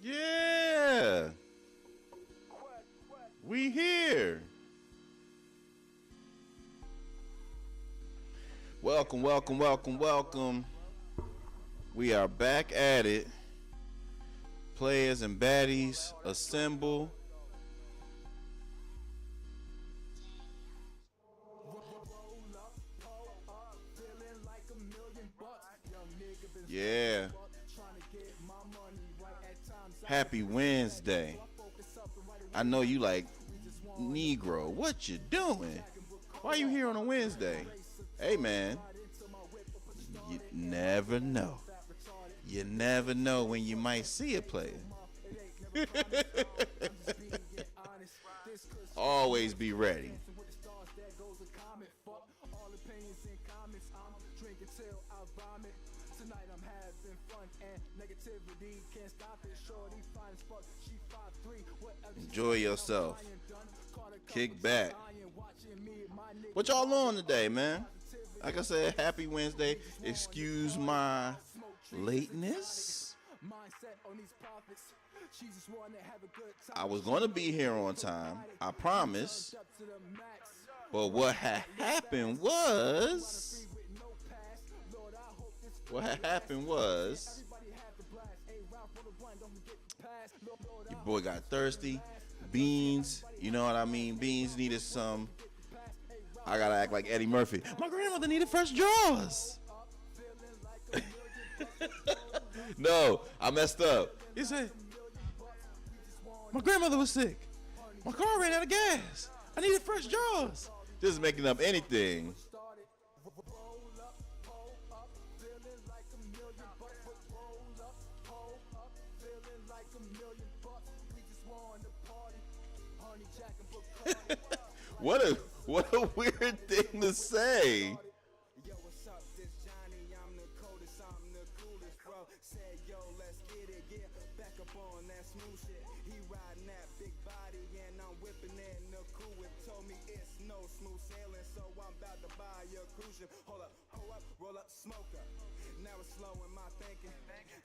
Yeah. We here. Welcome, welcome, welcome, welcome. We are back at it. Playas and baddies assemble. Yeah. Happy Wednesday. I know you like, Negro, what you doing? Why you here on a Wednesday? Hey man, you never know. You never know when you might see a player. Always be ready. Tonight I'm having fun and negativity can't stop it. Shorty fine as fuck, she 5'3". Enjoy yourself. Kick back. What y'all on today, man? Like I said, happy Wednesday. Excuse my lateness. I was gonna be here on time, I promise. But what had happened was your boy got thirsty. Beans, you know what I mean? Beans needed some. I gotta act like Eddie Murphy. My grandmother needed fresh drawers. No, I messed up. He said, my grandmother was sick. My car ran out of gas. I needed fresh drawers. Just making up anything. What a weird thing to say. Yo, what's up? This Johnny, I'm the coldest, I'm the coolest, bro. Said, yo, let's get it, yeah. Back up on that smooth shit. He riding that big body, and I'm whipping it in the cool whip. Told me it's no smooth sailing, so I'm about to buy your cruise ship. Hold up, roll up, smoke up. Now it's slow in my thinking.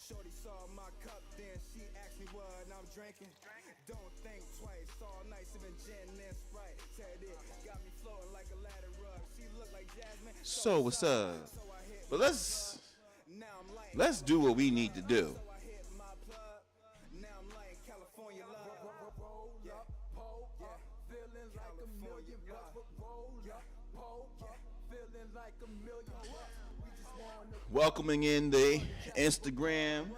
Shorty saw my cup, then she asked me what I'm drinking. Don't think twice, all night sipping gin and Sprite. Said it got me floating like a ladder rug. She looked like Jasmine. So what's up? But let's do what we need to do. Now I'm like California love. Feeling like a million bucks. Feeling like a million bucks. Welcoming in the Instagram.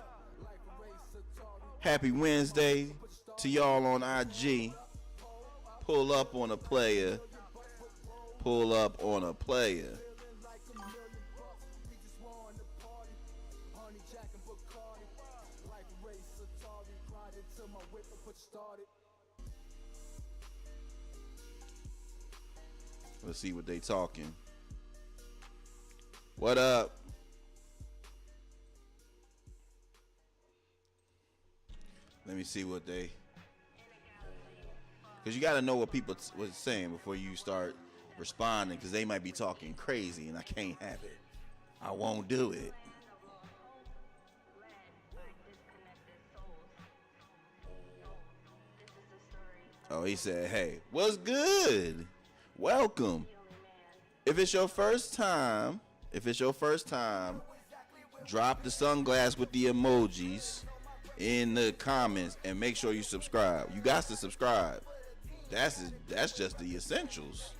Happy Wednesday to y'all on IG. Pull up on a player. Pull up on a player. Let's see what they talking. What up? Let me see what they. Because you got to know what people was saying before you start responding. Because they might be talking crazy and I can't have it. I won't do it. Oh, he said, hey, what's good? Welcome. If it's your first time, drop the sunglass with the emojis in the comments and make sure you subscribe. You got to subscribe. That's just the essentials.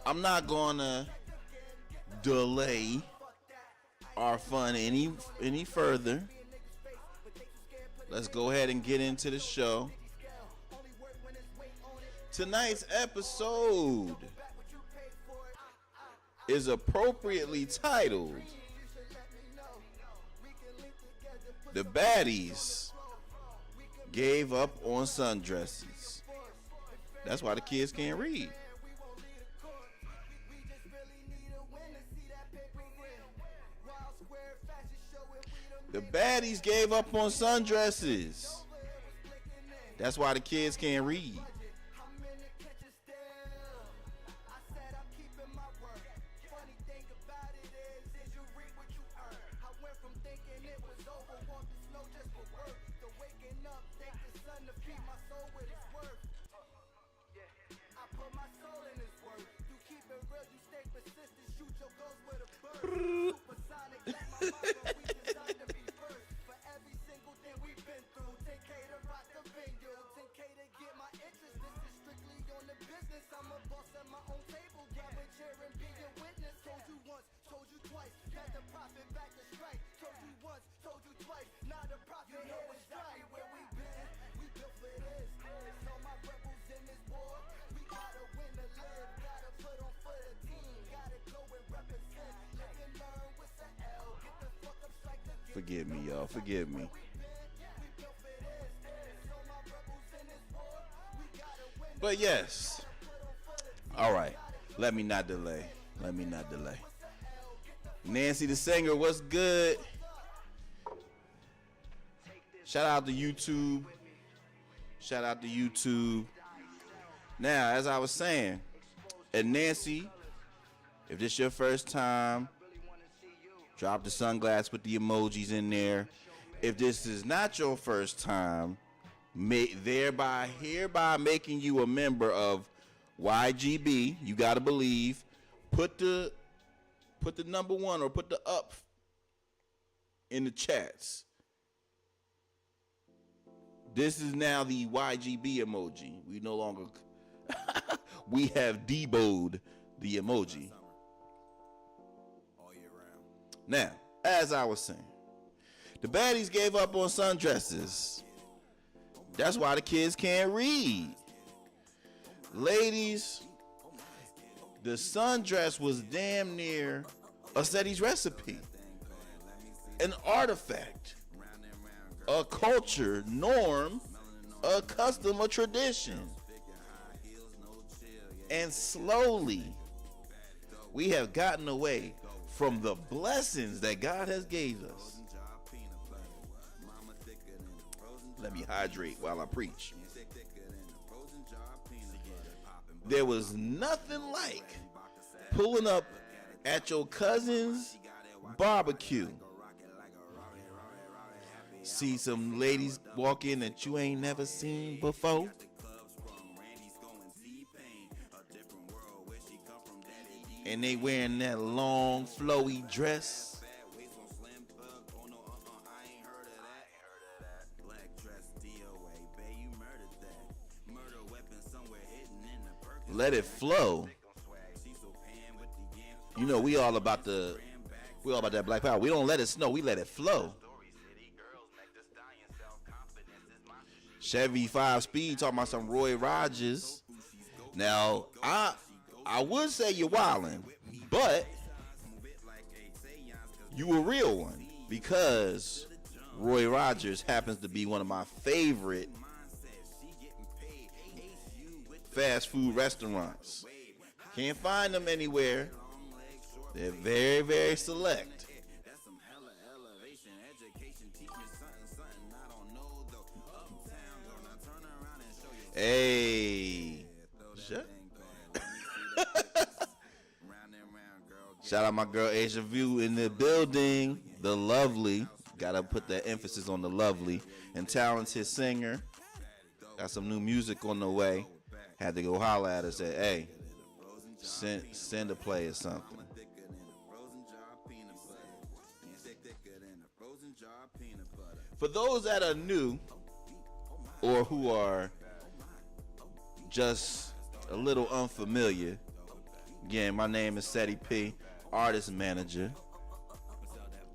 I'm not gonna delay our fun any further. Let's go ahead and get into the show. Tonight's episode is appropriately titled The Baddies Gave Up on Sundresses. That's why the kids can't read. The baddies gave up on sundresses. That's why the kids can't read. Forgive me, y'all. Forgive me. But yes. All right. Let me not delay. Let me not delay. Nancy the singer, what's good? Shout out to YouTube. Shout out to YouTube. Now, as I was saying, and Nancy, if this your first time, drop the sunglass with the emojis in there. If this is not your first time, hereby making you a member of YGB, you gotta believe. Put the number one or put the up in the chats. This is now the YGB emoji. We no longer we have deboed the emoji. Now, as I was saying, the baddies gave up on sundresses. That's why the kids can't read. Ladies, the sundress was damn near a Ceddy's recipe. An artifact. A culture, norm, a custom, a tradition. And slowly, we have gotten away from the blessings that God has gave us. Let me hydrate while I preach. There was nothing like pulling up at your cousin's barbecue. See some ladies walk in that you ain't never seen before. And they wearing that long flowy dress. Let it flow. You know we all about that black power. We don't let it snow, we let it flow. Chevy 5-speed talking about some Roy Rogers. Now, I would say you're wildin', but you a real one because Roy Rogers happens to be one of my favorite fast food restaurants. Can't find them anywhere. They're very, very select. Hey. Shut. Shout out my girl Asia View in the building. The lovely. Gotta put that emphasis on the lovely and talented singer. Got some new music on the way. Had to go holler at her, say, hey, send a play or something. For those that are new or who are just a little unfamiliar, again, my name is Ceddy P, artist manager,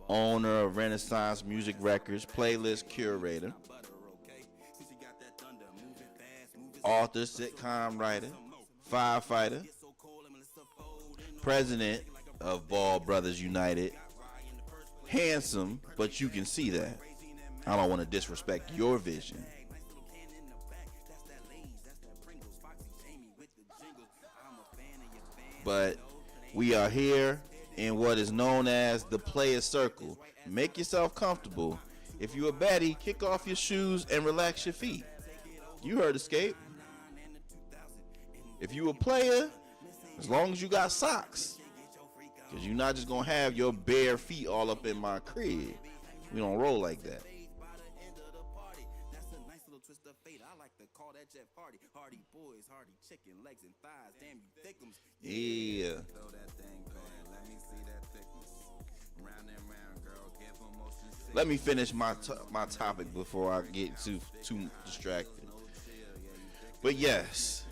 owner of Renaissance Music Records, playlist curator, author, sitcom writer, firefighter, president of Ball Brothers United. Handsome, but you can see that. I don't want to disrespect your vision. But we are here in what is known as the Playas Circle. Make yourself comfortable. If you're a baddie, kick off your shoes and relax your feet. You heard Escape. If you a player, as long as you got socks, because you're not just going to have your bare feet all up in my crib. We don't roll like that. Yeah. Let me finish my topic before I get too distracted. But yes,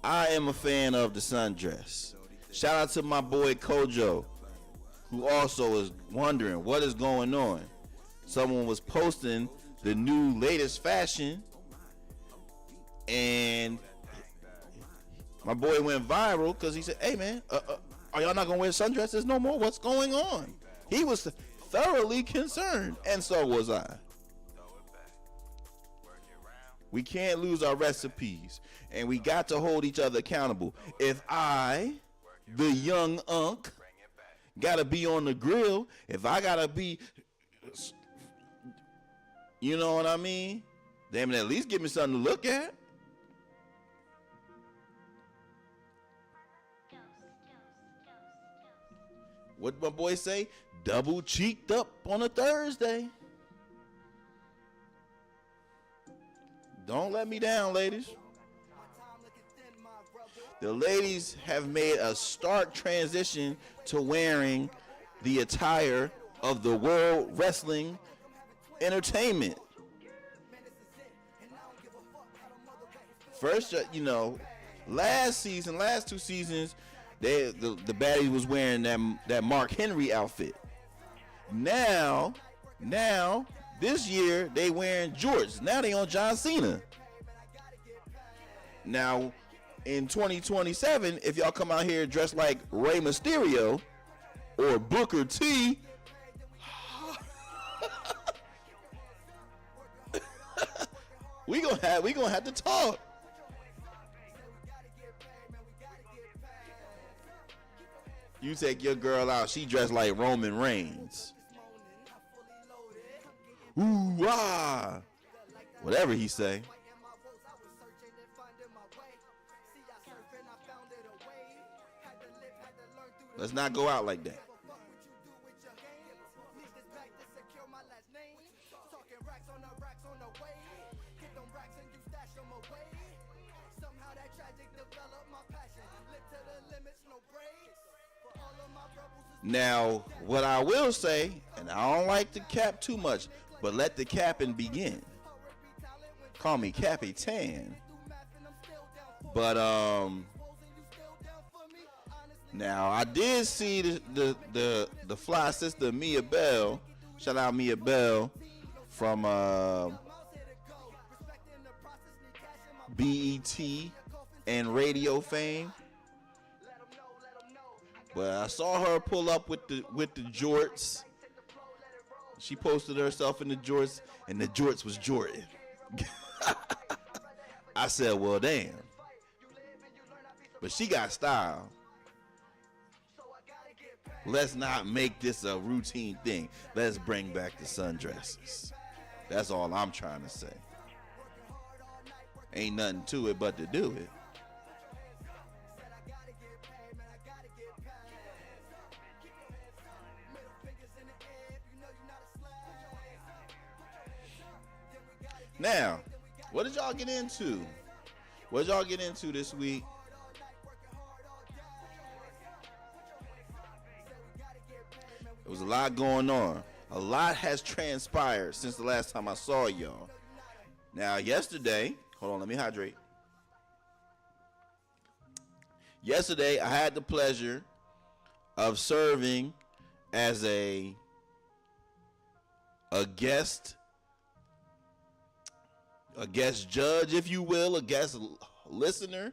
I am a fan of the sundress. Shout out to my boy Kojo, who also is wondering what is going on. Someone was posting the new latest fashion, and my boy went viral because he said, "Hey man, are y'all not gonna wear sundresses no more? What's going on?" He was thoroughly concerned, and so was I. We can't lose our recipes, and we got to hold each other accountable. If I, the young unk, gotta be on the grill, if I gotta be, you know what I mean? Damn it, at least give me something to look at. What my boy say? Double cheeked up on a Thursday. Don't let me down, ladies. The ladies have made a stark transition to wearing the attire of the World Wrestling Entertainment. First, last two seasons, the Baddies was wearing that Mark Henry outfit. Now, this year they wearing jorts. Now they on John Cena. Now, in 2027, if y'all come out here dressed like Rey Mysterio or Booker T, we gonna have to talk. You take your girl out, she dressed like Roman Reigns. Ooh, ah. Whatever he say. Let's not go out like that. Now, what I will say, and I don't like to cap too much, but let the capping begin. Call me Capitan. But now I did see the fly sister Mia Bell. Shout out Mia Bell from BET and radio fame. But I saw her pull up with the jorts. She posted herself in the jorts, and the jorts was Jordan. I said, well, damn. But she got style. Let's not make this a routine thing. Let's bring back the sundresses. That's all I'm trying to say. Ain't nothing to it but to do it. Now, what did y'all get into? What did y'all get into this week? There was a lot going on. A lot has transpired since the last time I saw y'all. Now, yesterday, hold on, let me hydrate. Yesterday, I had the pleasure of serving as a guest judge, if you will, a guest listener.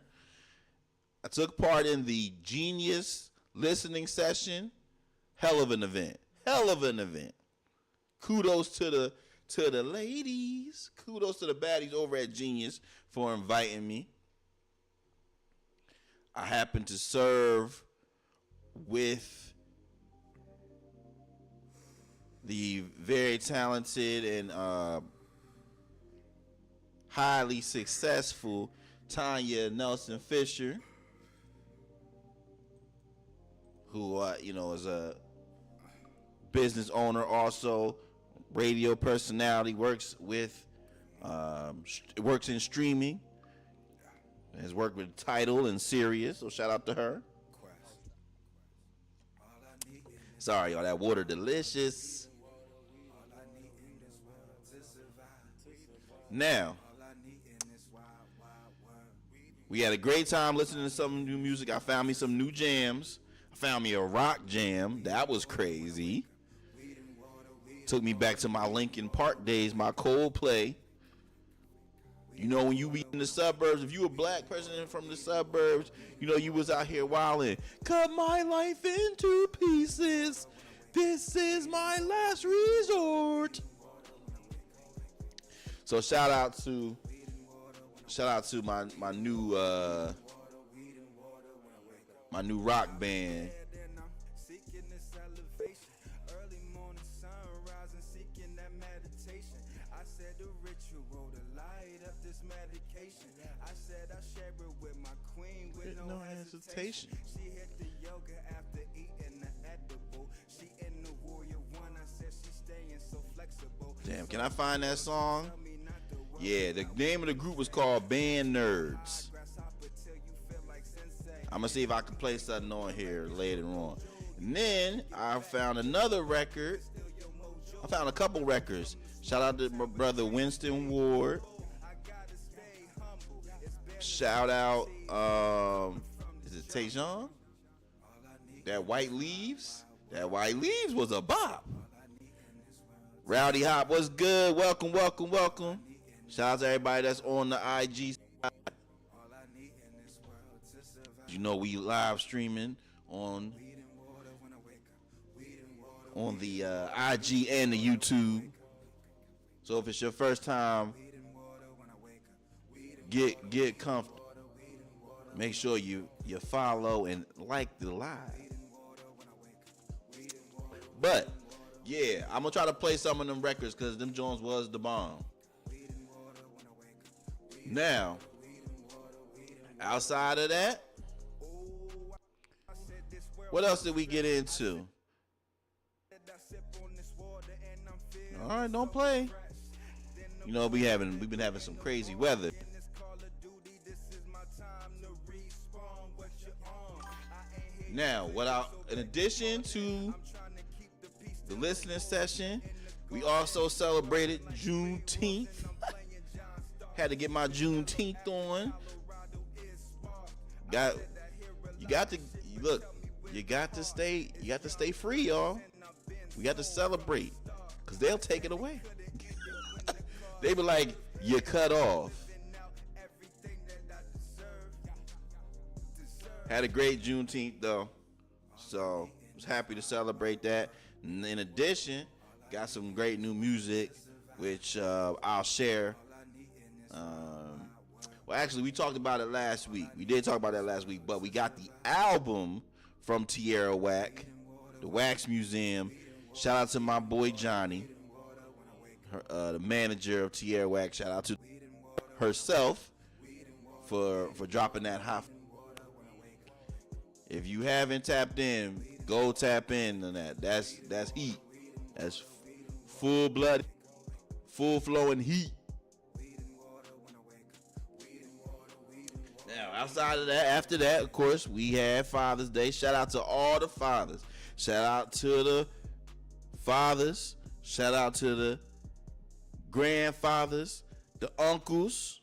I took part in the Geneus listening session. Hell of an event. Kudos to the ladies. Kudos to the baddies over at Geneus for inviting me. I happened to serve with the very talented and highly successful Tanya Nelson Fisher, who is a business owner, also radio personality, works in streaming, has worked with Tidal and Sirius, so shout out to her. Sorry, y'all, that water delicious. Now, we had a great time listening to some new music. I found me some new jams. I found me a rock jam. That was crazy. Took me back to my Linkin Park days, my Coldplay. You know, when you be in the suburbs, if you a black person from the suburbs, you know, you was out here wilding. Cut my life into pieces. This is my last resort. So shout out to my new rock band. No hesitation. She hit the yoga after eating the edible. She in the Warrior One. I said she staying so flexible. Damn, can I find that song? Yeah, the name of the group was called Band Nerds. I'm gonna see if I can play something on here later on. And then I found another record. I found a couple records. Shout out to my brother Winston Ward. Shout out, is it Tejon? That White Leaves? That White Leaves was a bop. Rowdy Hop, what's good? Welcome, welcome, welcome. Shout out to everybody that's on the IG side. You know we live streaming on the IG and the YouTube. So if it's your first time, get comfortable. Make sure you follow and like the live. But yeah, I'm gonna try to play some of them records because them Jones was the bomb. Now, outside of that, what else did we get into? All right, don't play. You know we've been having some crazy weather. Now, in addition to the listening session, we also celebrated Juneteenth. Had to get my Juneteenth on. You got to stay free, y'all. We got to celebrate, cause they'll take it away. They be like, you cut off. Had a great Juneteenth though, so was happy to celebrate that. And in addition, got some great new music, which I'll share. Well, actually, we talked about it last week. We did talk about that last week, but we got the album from Tierra Whack, the Wax Museum. Shout out to my boy Johnny, the manager of Tierra Whack. Shout out to herself for dropping that hot. If you haven't tapped in, go tap in on that. That's heat. That's full blood, full flowing heat. Now, outside of that, after that, of course, we had Father's Day. Shout out to all the fathers. Shout out to the fathers. Shout out to the grandfathers, the uncles.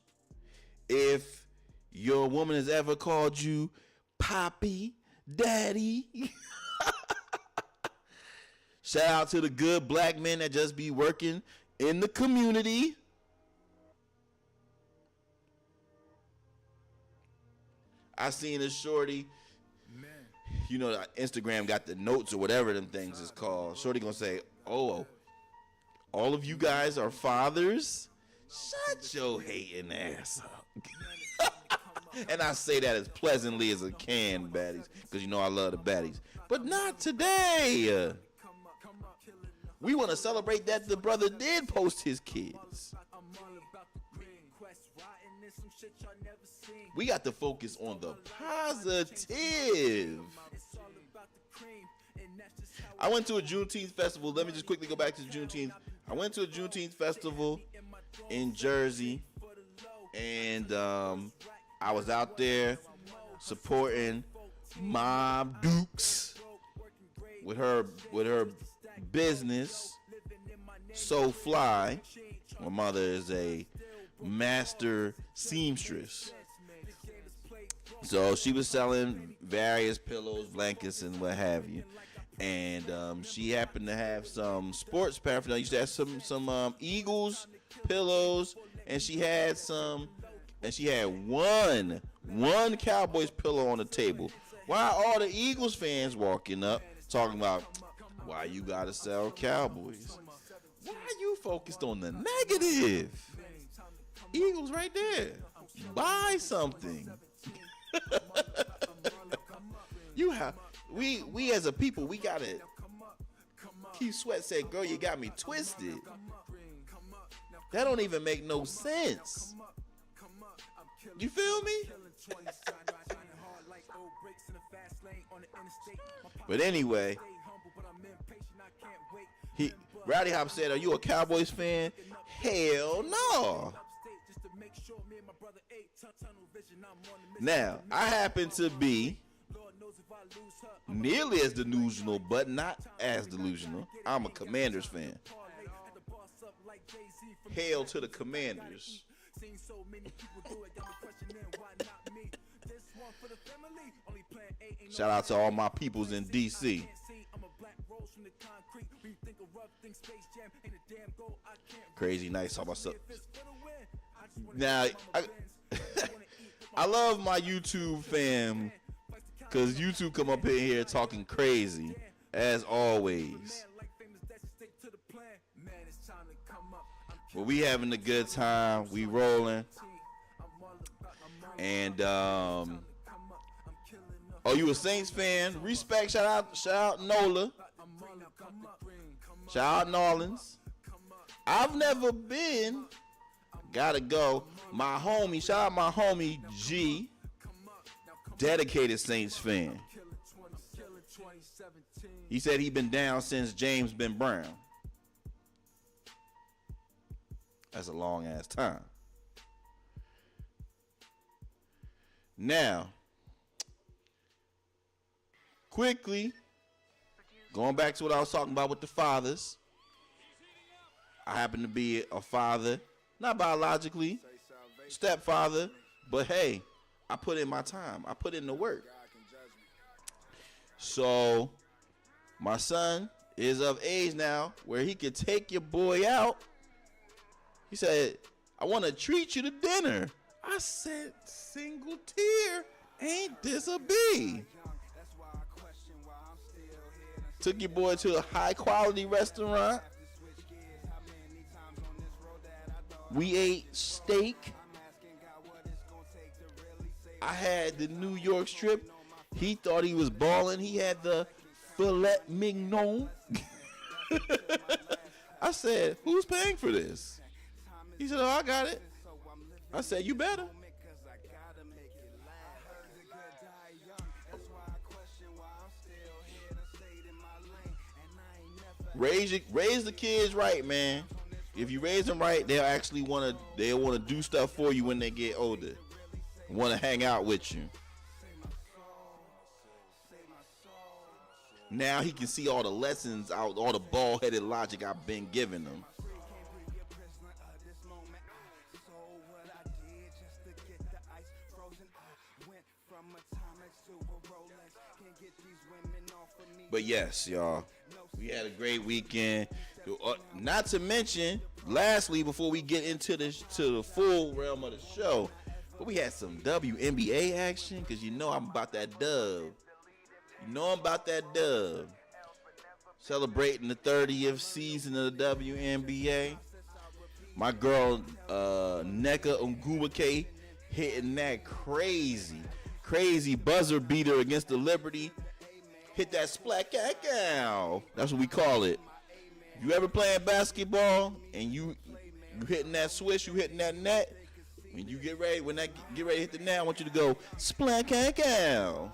If your woman has ever called you Poppy, Daddy. Shout out to the good black men that just be working in the community. I seen a shorty, you know, Instagram got the notes or whatever them things is called. Shorty gonna say, oh, all of you guys are fathers? Shut your hating ass up. And I say that as pleasantly as I can, baddies, because you know I love the baddies. But not today. We want to celebrate that the brother did post his kids. We got to focus on the positive. I went to a Juneteenth festival. Let me just quickly go back to Juneteenth. I went to a Juneteenth festival in Jersey, and I was out there supporting Mom Dukes with her business, So Fly. My mother is a master seamstress, so she was selling various pillows, blankets, and what have you. And she happened to have some sports paraphernalia. She had some Eagles pillows, and she had one Cowboys pillow on the table. Why all the Eagles fans walking up talking about why you gotta sell Cowboys? Why you focused on the negative? Eagles right there. Buy something. We as a people, we gotta. Keith Sweat said, "Girl, you got me twisted." That don't even make no sense. You feel me? But anyway, Rowdy Hop said, "Are you a Cowboys fan?" Hell no. Now, I happen to be nearly as delusional, but not as delusional. I'm a Commanders fan. Hail to the Commanders. Shout out to all my peoples in D.C. Crazy nice. How about stuff? Now, I love my YouTube fam, because YouTube come up in here talking crazy, as always. But we having a good time. We rolling. And, oh, you a Saints fan? Respect. Shout out Nola. Shout out Nolans. I've never been. Gotta go. My homie, shout out my homie G. Dedicated Saints fan. He said he been down since James been Brown. That's a long ass time. Now, quickly, going back to what I was talking about with the fathers. I happen to be a father, not biologically, stepfather, but hey, I put in my time. I put in the work. So, my son is of age now where he could take your boy out. He said, "I want to treat you to dinner." I said, "Single tear, ain't this a B?" Took your boy to a high quality restaurant. We ate steak. I had the New York strip. He thought he was balling. He had the filet mignon. I said, "Who's paying for this?" He said, "Oh, I got it." I said, "You better." Raise the kids right, man. If you raise them right, they'll actually want to do stuff for you when they get older. Want to hang out with you. Now he can see all the lessons out, all the bald-headed logic I've been giving them. But yes, y'all, we had a great weekend. Not to mention, lastly, before we get into the full realm of the show, but we had some WNBA action, because you know I'm about that dub. Celebrating the 30th season of the WNBA. My girl, Nneka Onwubuike, hitting that crazy buzzer beater against the Liberty. Hit that splat cow. That's what we call it. If you ever playing basketball and you hitting that swish, you hitting that net, When you get ready, get ready to hit the nail, I want you to go splat cow.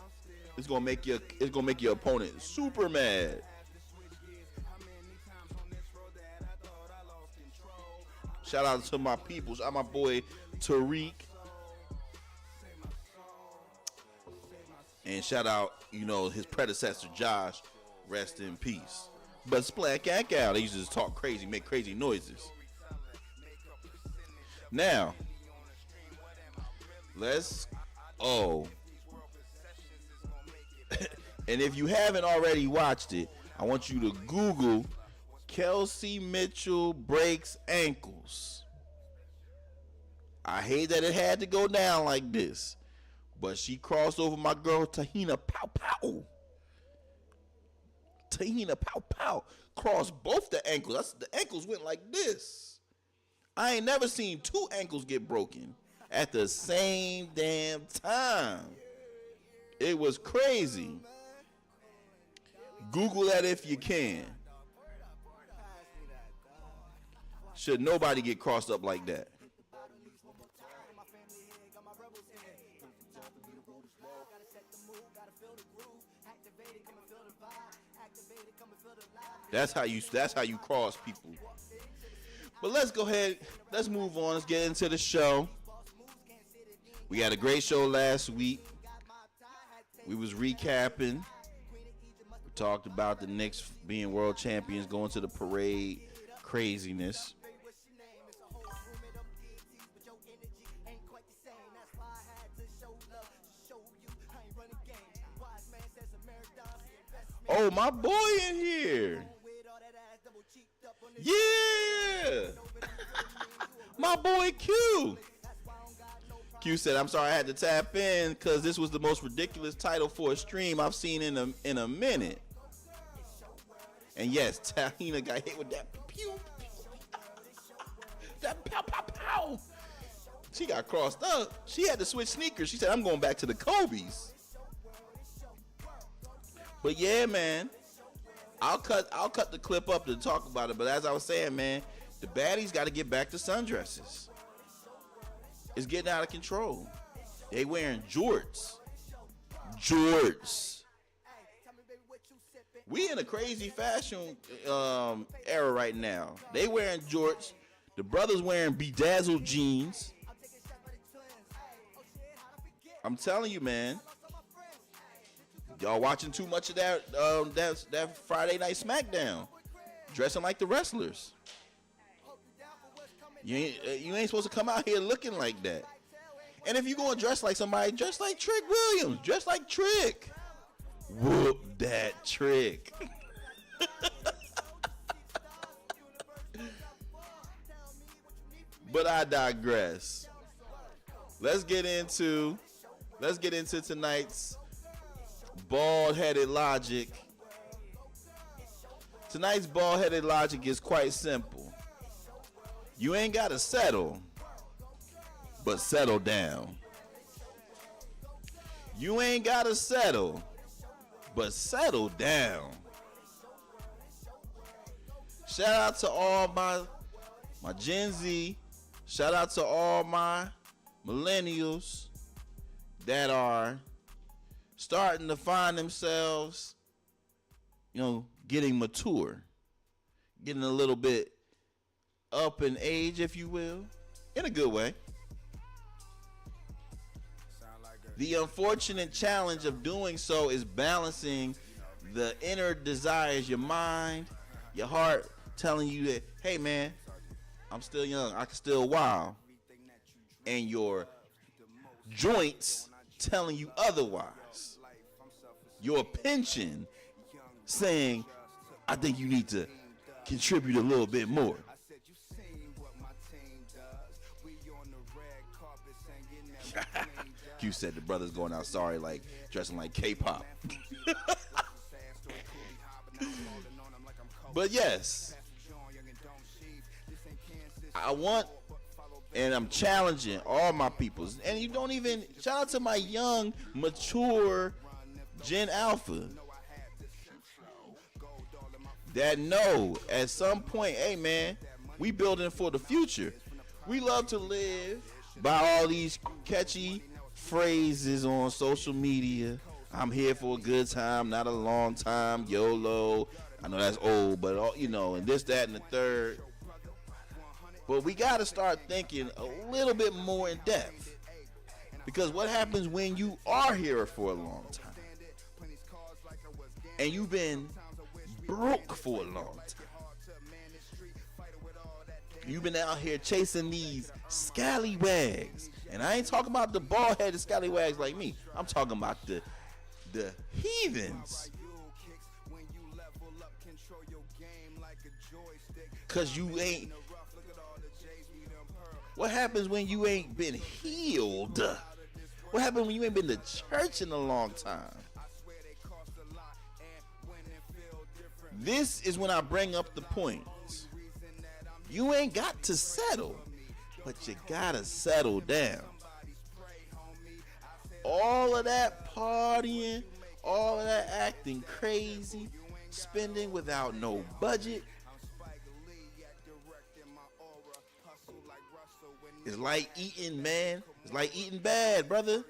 It's gonna make your opponent super mad. Shout out to my peoples. I'm my boy Tariq. And shout out, his predecessor Josh. Rest in peace. But splat cow, they used to just talk crazy, make crazy noises. Now, and if you haven't already watched it, I want you to Google Kelsey Mitchell breaks ankles. I hate that it had to go down like this, but she crossed over my girl Tahina Pow Pow. Tahina Pow Pow crossed both the ankles. The ankles went like this. I ain't never seen two ankles get broken at the same damn time. It was crazy. Google that if you can. Should nobody get crossed up like that? That's how you cross people. But let's go ahead. Let's move on. Let's get into the show. We had a great show last week. We was recapping. We talked about the Knicks being world champions, going to the parade, craziness. Oh, my boy in here. Yeah. My boy Q. Q said, I'm sorry I had to tap in because this was the most ridiculous title for a stream I've seen in a minute. And yes, Tahina got hit with that pew. That pow pow pow. She got crossed up. She had to switch sneakers. She said, I'm going back to the Kobe's. But yeah, man. I'll cut the clip up to talk about it. But as I was saying, man, the baddies got to get back to sundresses. It's getting out of control. They wearing jorts. We in a crazy fashion era right now. They wearing jorts. The brothers wearing bedazzled jeans. I'm telling you, man. Y'all watching too much of that Friday Night SmackDown, dressing like the wrestlers. You ain't supposed to come out here looking like that. And if you gonna dress like somebody, dress like Trick Williams, dress like Trick. Whoop that Trick. But I digress. Let's get into tonight's bald-headed logic. Tonight's bald-headed logic is quite simple. You ain't gotta settle, but settle down. You ain't gotta settle, but settle down. Shout out to all my Gen Z. Shout out to all my millennials that are starting to find themselves, getting mature, getting a little bit up in age, if you will, in a good way. The unfortunate challenge of doing so is balancing the inner desires, your mind, your heart, telling you that, hey man, I'm still young, I can still wow, and your joints telling you otherwise. Your pension saying, I think you need to contribute a little bit more. Q said the brother's going out sorry, like dressing like K-pop. But yes, I want, and I'm challenging all my peoples, and you don't even, shout out to my young, mature Gen Alpha that know at some point, hey man, we building for the future. We love to live by all these catchy phrases on social media. I'm here for a good time, not a long time. YOLO. I know that's old, but and this, that, and the third. But we got to start thinking a little bit more in depth. Because what happens when you are here for a long time? And you've been broke for a long time. You've been out here chasing these scallywags. And I ain't talking about the bald-headed scallywags like me. I'm talking about the heathens. Cause you ain't. What happens when you ain't been healed? What happens when you ain't been to church in a long time? This is when I bring up the point. You ain't got to settle, but you gotta settle down. All of that partying, all of that acting crazy, spending without no budget, it's like eating, man. It's like eating bad, brother.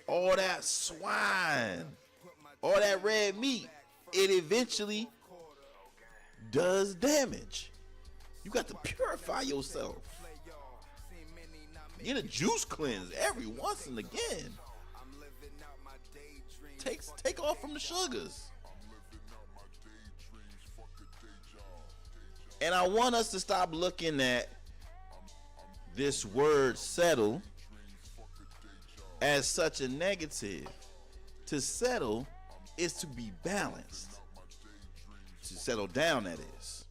All that swine, all that red meat, it eventually does damage. You got to purify yourself. Get a juice cleanse every once and again. Take off from the sugars. And I want us to stop looking at this word settle as such a negative. To settle is to be balanced. To settle down, that is.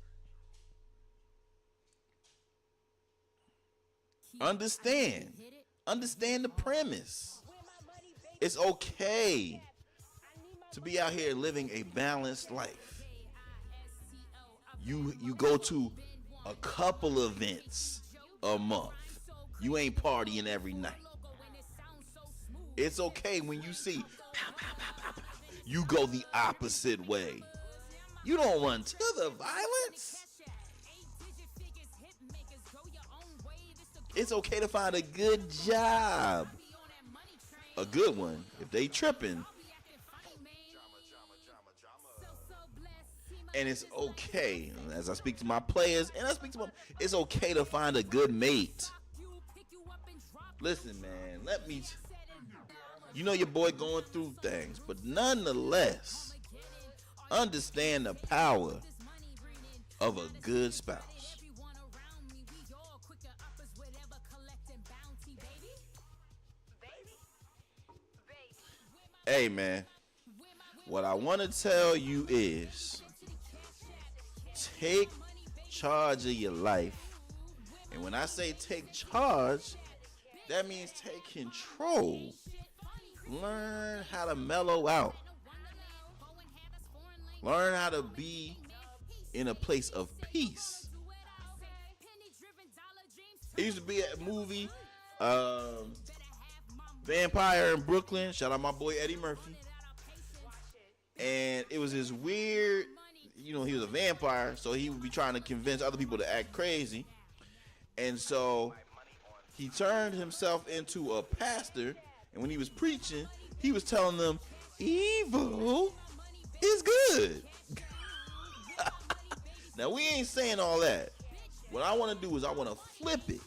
Understand the premise. It's okay to be out here living a balanced life. You go to a couple events a month. You ain't partying every night. It's okay when you see pow, pow, pow, pow, pow. You go the opposite way. You don't run to the violence. It's okay to find a good job. A good one. If they tripping. And it's okay, as I speak to my players, and I speak to my, it's okay to find a good mate. Listen, man, you know your boy going through things, but nonetheless, understand the power of a good spouse. Hey, man, what I want to tell you is take charge of your life. And when I say take charge, that means take control. Learn how to mellow out. Learn how to be in a place of peace. It used to be a movie, Vampire in Brooklyn. Shout out my boy Eddie Murphy. And it was this weird, he was a vampire, so he would be trying to convince other people to act crazy. And so he turned himself into a pastor, and when he was preaching, he was telling them, evil is good. Now, we ain't saying all that. What I want to do is I want to flip it.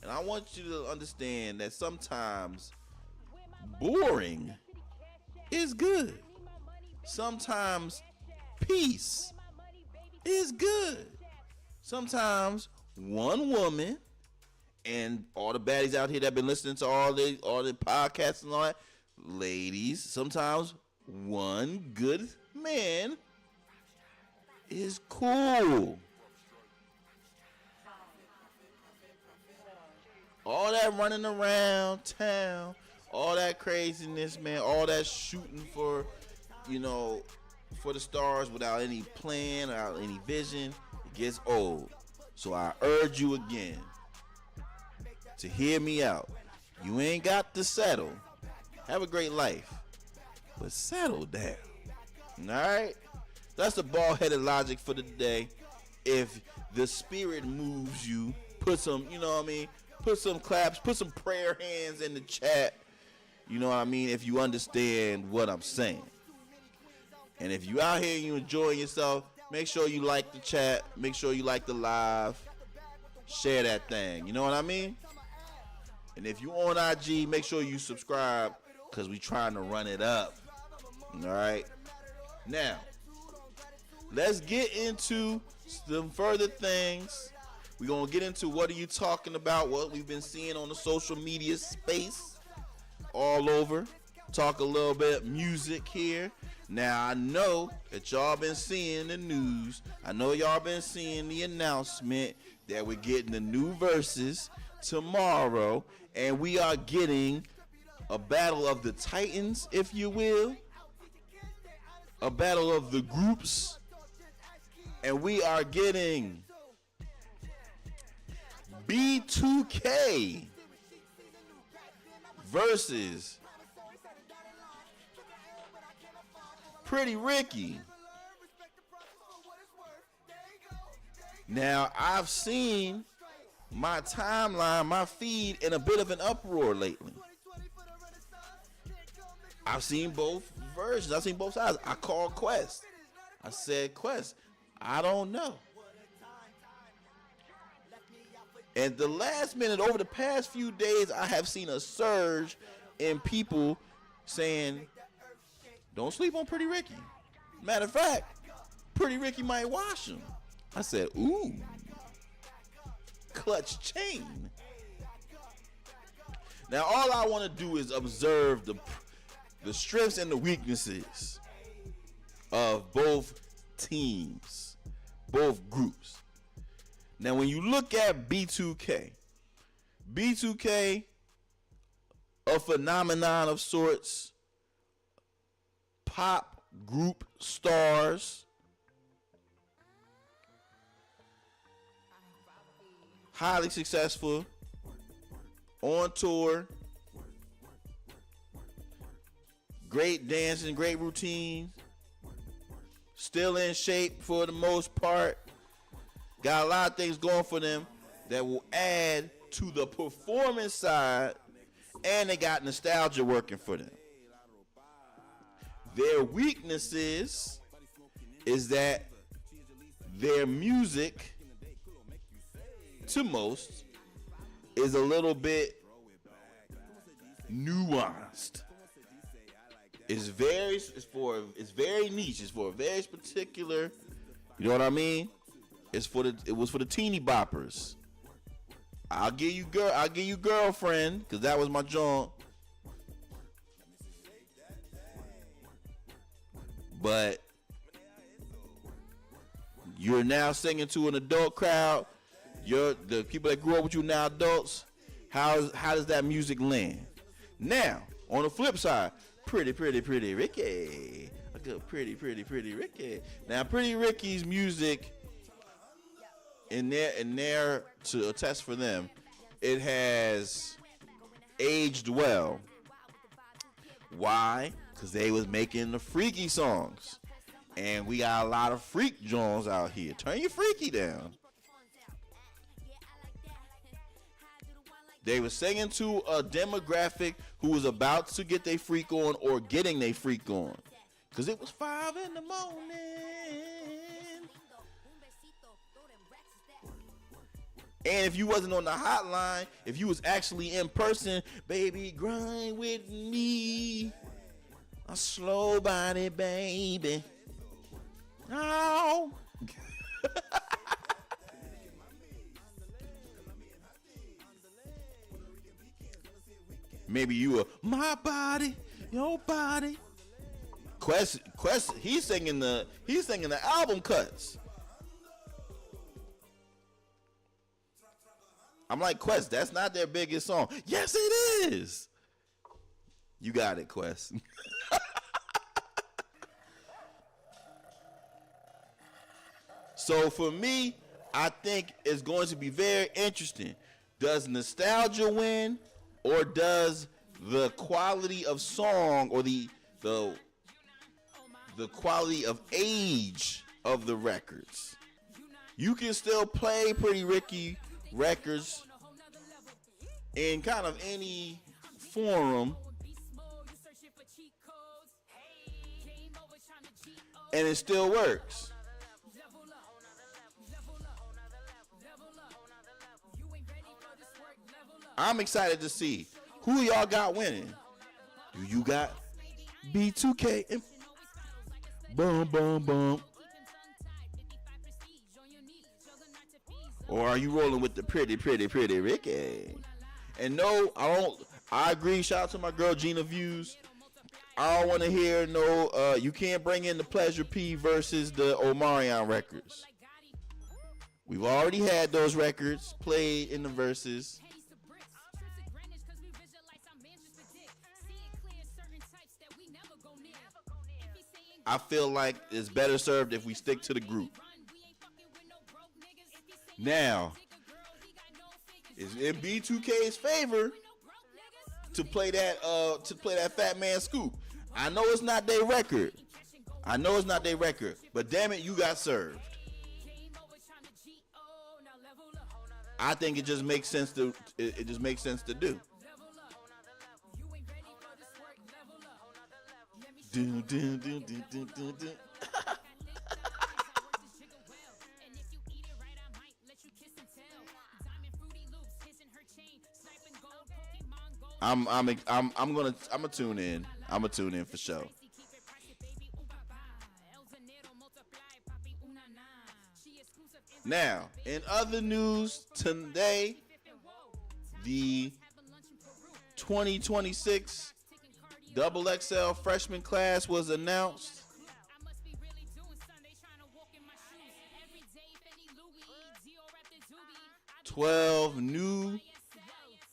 And I want you to understand that sometimes boring is good. Sometimes peace is good. Sometimes one woman, and all the baddies out here that been listening to all the podcasts and all that, ladies, sometimes one good man is cool. All that running around town, all that craziness, man, all that shooting for the stars without any plan, without any vision, it gets old. So I urge you again to hear me out. You ain't got to settle. Have a great life, but settle down. All right? That's the bald-headed logic for the day. If the spirit moves you, put some, Put some claps, put some prayer hands in the chat. You know what I mean? If you understand what I'm saying. And if you out here and you enjoying yourself, make sure you like the chat. Make sure you like the live. Share that thing. You know what I mean? And if you on IG, make sure you subscribe because we trying to run it up. All right? Now, let's get into some further things. We're going to get into what are you talking about, what we've been seeing on the social media space all over. Talk a little bit music here. Now, I know that y'all been seeing the news. I know y'all been seeing the announcement that we're getting the new verses tomorrow. And we are getting a battle of the Titans, if you will. A battle of the groups. And we are getting B2K versus Pretty Ricky. Now, I've seen my timeline, my feed in a bit of an uproar lately. I've seen both versions. I've seen both sides. I called Quest. I said, Quest, I don't know. And the last minute, over the past few days, I have seen a surge in people saying, don't sleep on Pretty Ricky. Matter of fact, Pretty Ricky might wash him. I said, ooh, clutch chain. Now, all I want to do is observe the strengths and the weaknesses of both teams, both groups. Now, when you look at B2K, a phenomenon of sorts, pop group stars, highly successful, on tour, great dancing, great routines, still in shape for the most part. Got a lot of things going for them that will add to the performance side, and they got nostalgia working for them. Their weaknesses is that their music, to most, is a little bit nuanced. It's very niche. It's for a very particular, you know what I mean? It was for the teeny boppers. I'll give you girlfriend, because that was my joint. But you're now singing to an adult crowd. The people that grew up with you now adults. How does that music land? Now, on the flip side, pretty Ricky. A good pretty Ricky. Now, Pretty Ricky's music, in there to attest for them, it has aged well. Why? Because they was making the freaky songs. And we got a lot of freak joints out here. Turn your freaky down. They were singing to a demographic who was about to get their freak on or getting their freak on. Because it was 5 in the morning. And if you wasn't on the hotline, if you was actually in person, baby, grind with me. A slow body, baby. Oh. Maybe you were my body, your body. Quest, he's singing the album cuts. I'm like, Quest, that's not their biggest song. Yes, it is. You got it, Quest. So for me, I think it's going to be very interesting. Does nostalgia win, or does the quality of song or the quality of age of the records? You can still play Pretty Ricky records in kind of any forum, and it still works. I'm excited to see who y'all got winning. Do you got B2K and boom, boom, boom? Or are you rolling with the pretty Ricky? And no, I don't. I agree. Shout out to my girl Gina Views. I don't want to hear no. You can't bring in the Pleasure P versus the Omarion records. We've already had those records played in the verses. I feel like it's better served if we stick to the group. Now, it's in B2K's favor to play that Fat Man Scoop. I know it's not their record. But damn it, you got served. I think it just makes sense to do. I'm gonna tune in. I'm gonna tune in for sure. Now, in other news today, the 2026 Double XL freshman class was announced. 12 new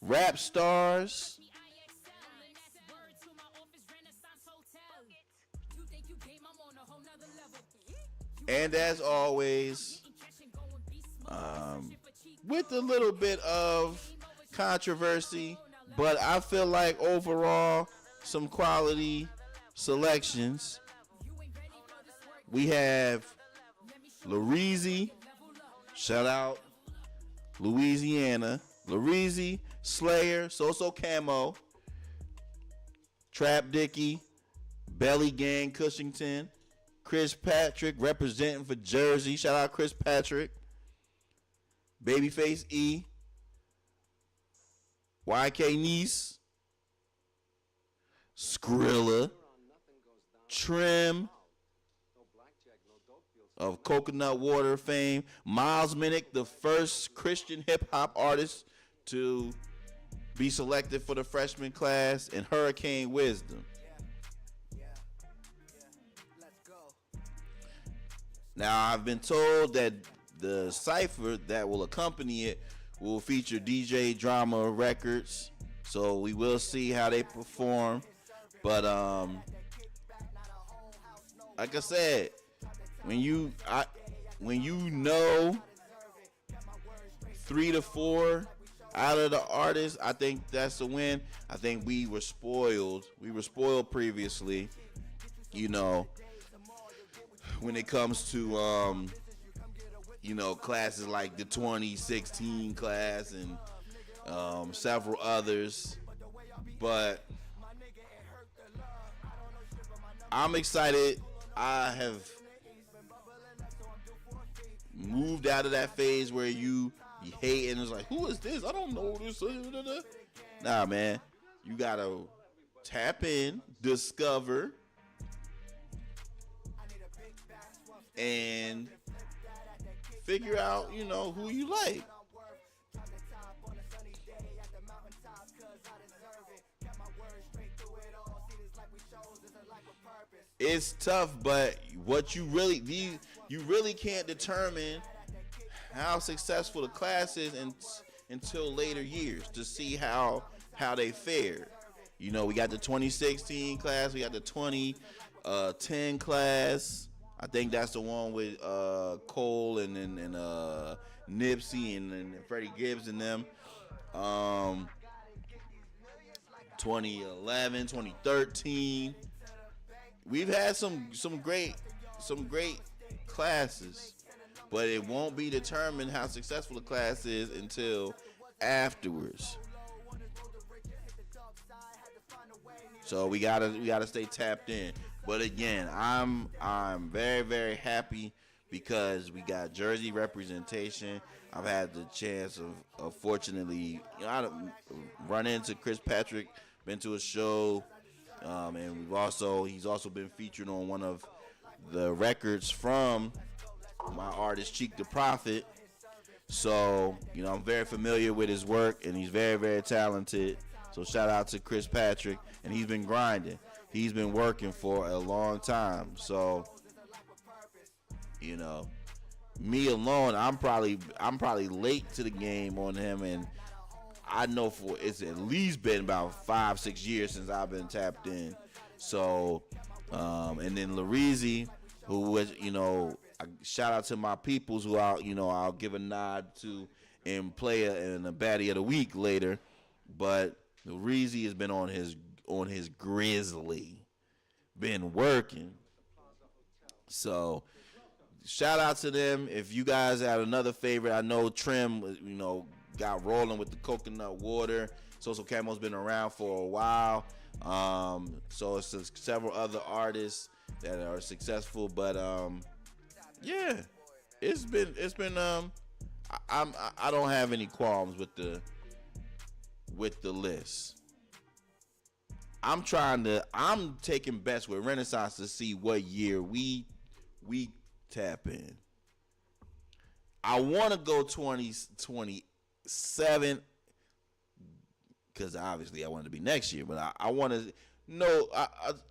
rap stars. And as always, with a little bit of controversy, but I feel like overall some quality selections. We have Lareezy, shout out Louisiana, Lareezy, Slayer, So Camo, Trap Dicky, Belly Gang Cushington, Chris Patrick representing for Jersey, shout out Chris Patrick, Babyface E, YK Niece, Skrilla, Trim of Coconut Water fame, Miles Minnick, the first Christian hip-hop artist to be selected for the freshman class, and Hurricane Wisdom. Now, I've been told that the cipher that will accompany it will feature DJ Drama Records, so we will see how they perform. But like I said, when you know 3 to 4 out of the artists, I think that's a win. I think we were spoiled. We were spoiled previously, you know, when it comes to classes like the 2016 class and several others. But I'm excited. I have moved out of that phase where you hate and it's like, who is this? I don't know this. Nah, man. You gotta tap in, discover, and figure out, who you like. It's tough, but what you really can't determine how successful the class is until later years to see how they fared. We got the 2016 class, we got the 2010 class. I think that's the one with Cole and Nipsey and Freddie Gibbs and them. 2011, 2013. We've had some great classes, but it won't be determined how successful the class is until afterwards. So we gotta stay tapped in. But again, I'm very, very happy because we got jersey representation. I've had the chance of fortunately, I run into Chris Patrick, been to a show, and he's also been featured on one of the records from my artist Cheek the Prophet. So, I'm very familiar with his work, and he's very, very talented. So shout out to Chris Patrick, and he's been grinding. He's been working for a long time. So, me alone, I'm probably late to the game on him, and I know for it's at least been about 5-6 years since I've been tapped in. So, and then Larizzi, who was, shout out to my peoples who I'll give a nod to in Playa and a Baddie of the Week later. But Larizzi has been on his grizzly, been working. So shout out to them. If you guys had another favorite, I know Trim, got rolling with the coconut water. Social Camo's been around for a while. So it's several other artists that are successful, but yeah, it's been I don't have any qualms with the list. I'm taking bets with Renaissance to see what year we tap in. I want to go 2027 because obviously I want it to be next year, but I want to know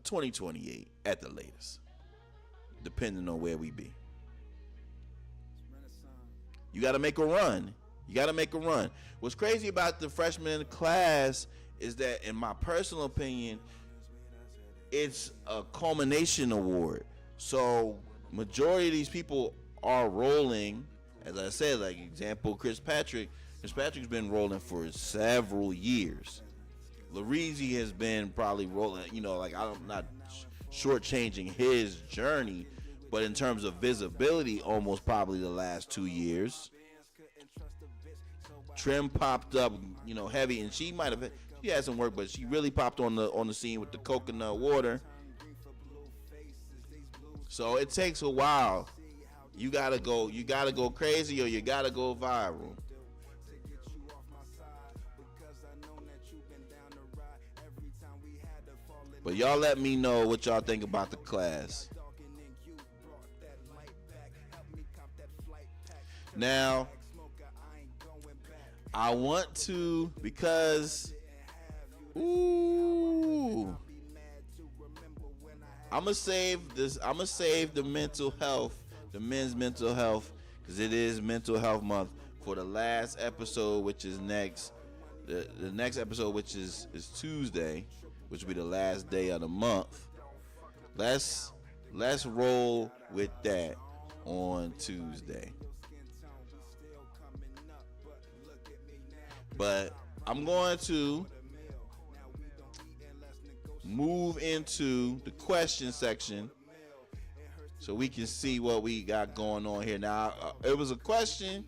2028 at the latest, depending on where we be. You got to make a run. What's crazy about the freshman class is that, in my personal opinion, it's a culmination award. So majority of these people are rolling. As I said, like example, Chris Patrick. Chris Patrick's been rolling for several years. Larizzi has been probably rolling, I'm not shortchanging his journey, but in terms of visibility, almost probably the last 2 years. Trim popped up, heavy, and she had some work, but she really popped on the scene with the coconut water. So it takes a while. You gotta go crazy, or you gotta go viral. But y'all let me know what y'all think about the class. Now, I want to, because I'm gonna save the mental health, the men's mental health, because it is Mental Health Month, for the last episode, which is next. The next episode, which is Tuesday, which will be the last day of the month. Let's roll with that on Tuesday. But I'm going to move into the question section so we can see what we got going on here. Now, it was a question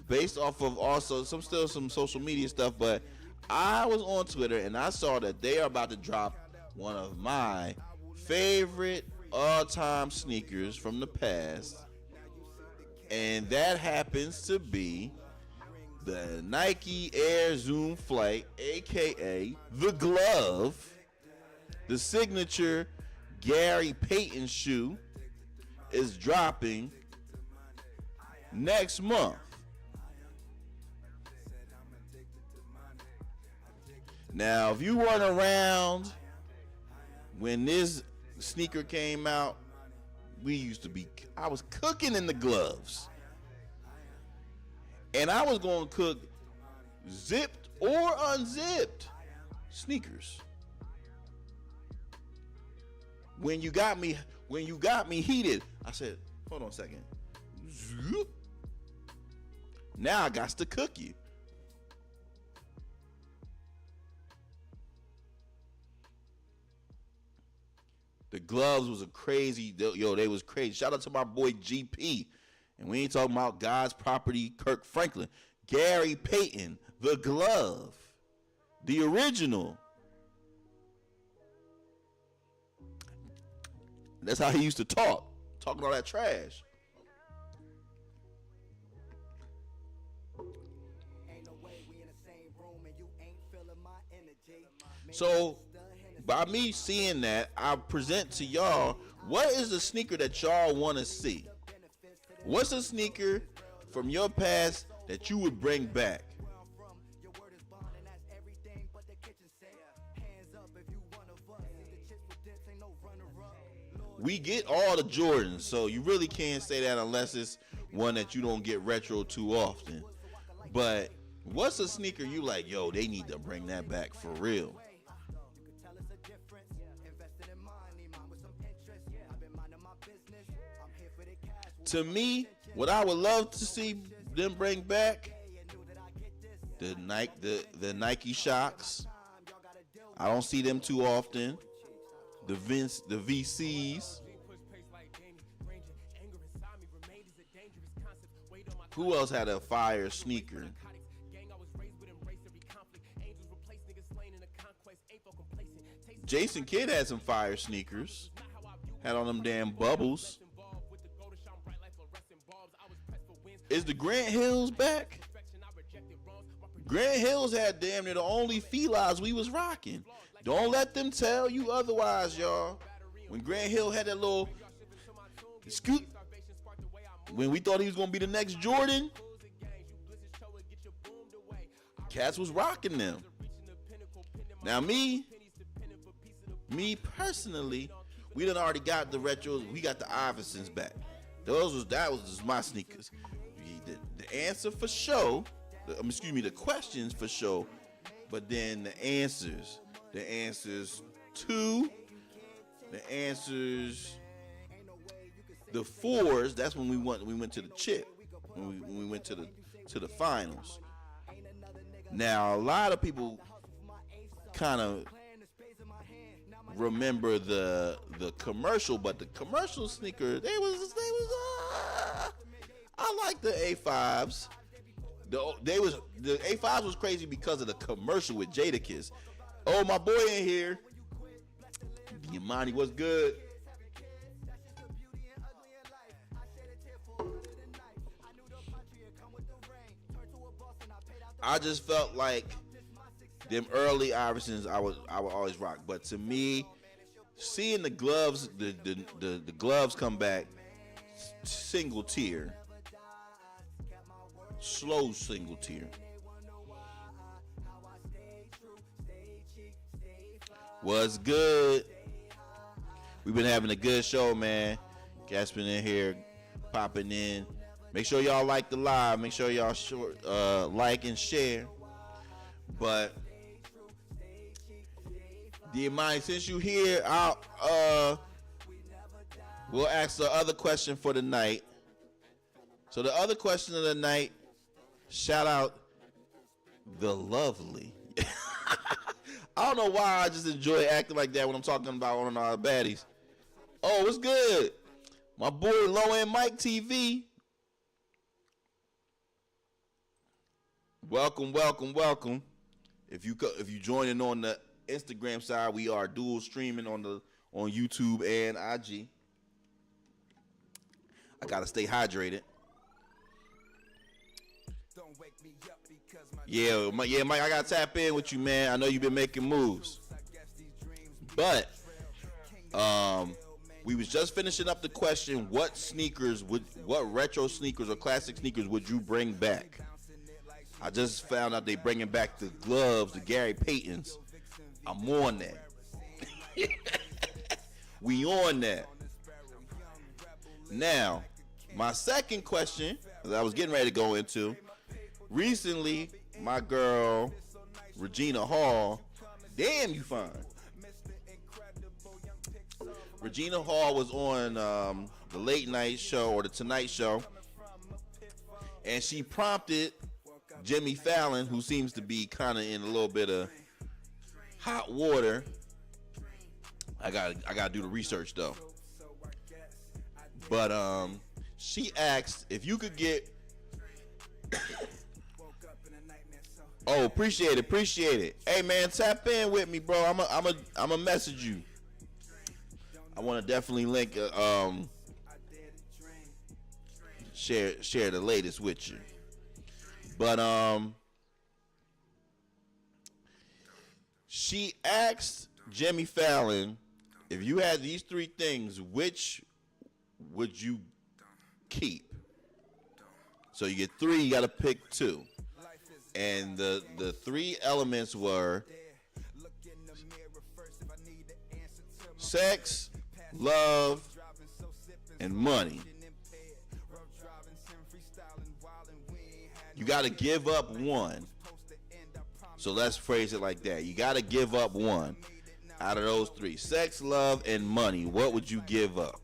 based off of also some social media stuff, but I was on Twitter and I saw that they are about to drop one of my favorite all-time sneakers from the past, and that happens to be the Nike Air Zoom Flight, aka the glove, the signature Gary Payton shoe, is dropping next month. Now, if you weren't around when this sneaker came out, I was cooking in the gloves. And I was going to cook zipped or unzipped sneakers. When you got me heated, I said, hold on a second. Zoop. Now I got to cook you. The gloves was they was crazy. Shout out to my boy GP. And we ain't talking about God's property, Kirk Franklin. Gary Payton, the glove. The original. That's how he used to talk, talking all that trash. So, by me seeing that, I present to y'all, what is the sneaker that y'all want to see? What's a sneaker from your past that you would bring back? We get all the Jordans, so you really can't say that unless it's one that you don't get retro too often. But what's a sneaker you like, yo, they need to bring that back for real? To me, what I would love to see them bring back, the Nike Shocks. I don't see them too often. The VCs. Who else had a fire sneaker? Jason Kidd had some fire sneakers. Had on them damn bubbles. Is the Grant Hills back? Grant Hills had damn near the only felines we was rocking. Don't let them tell you otherwise, y'all. When Grant Hill had that little scoot, when we thought he was gonna be the next Jordan, cats was rocking them. Now me personally, we done already got the retros. We got the Iversons back. That was just my sneakers. The answer for show, the questions for show, but then the answers to, the answers, the fours. That's when we went to the chip, when we went to the finals. Now a lot of people kind of remember the commercial, but the commercial sneaker, I like the A5s. The A5s was crazy because of the commercial with Jadakiss. Oh, my boy in here. Yamani, what's good? I just felt like them early Iversons I would always rock. But to me, seeing the gloves, the gloves come back, single tier. Slow single tier. What's good? We've been having a good show, man. Gas been in here, popping in. Make sure y'all like the live. Make sure y'all like and share. But Diamante, since you here, we'll ask the other question for the night. So the other question of the night, shout out the lovely. I don't know why I just enjoy acting like that when I'm talking about one of our baddies. Oh, what's good? My boy Low End Mike TV. Welcome. If you joining on the Instagram side, we are dual streaming on YouTube and IG. I gotta stay hydrated. Yeah, Mike, I gotta tap in with you, man. I know you've been making moves, but we was just finishing up the question: what retro sneakers or classic sneakers would you bring back? I just found out they bringing back the gloves, the Gary Paytons. I'm on that. We on that. Now, my second question that I was getting ready to go into. Recently, my girl, Regina Hall, damn you fine. Regina Hall was on the late night show or the Tonight Show, and she prompted Jimmy Fallon, who seems to be kind of in a little bit of hot water. I gotta do the research though. But she asked if you could get. Oh, appreciate it. Hey man, tap in with me, bro. I'm a message you. I want to definitely link, share the latest with you. But she asked Jimmy Fallon, if you had these three things, which would you keep? So you get three, you got to pick two. And the three elements were sex, love, and money. You got to give up one. So let's phrase it like that. You got to give up one out of those three. Sex, love, and money. What would you give up?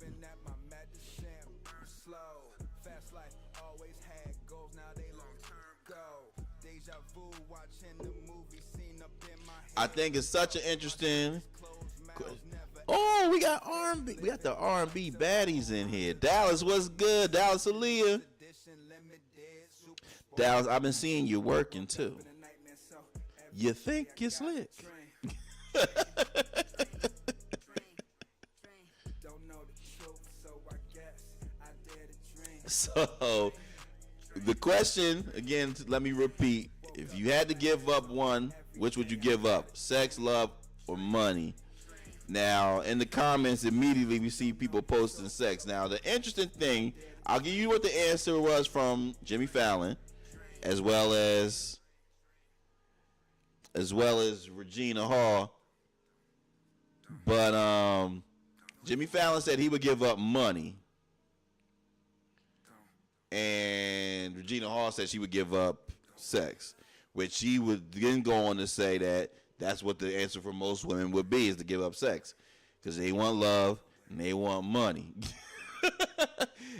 I think it's such an interesting. Oh, we got R&B. We got the R&B baddies in here. Dallas, what's good? Dallas Aaliyah. Dallas, I've been seeing you working too. You think you're slick? So, the question again. Let me repeat: if you had to give up one, which would you give up? Sex, love, or money? Now, in the comments, immediately we see people posting sex. Now, the interesting thing, I'll give you what the answer was from Jimmy Fallon, as well as Regina Hall. But Jimmy Fallon said he would give up money, and Regina Hall said she would give up sex, which she would then go on to say that that's what the answer for most women would be, is to give up sex, because they want love and they want money.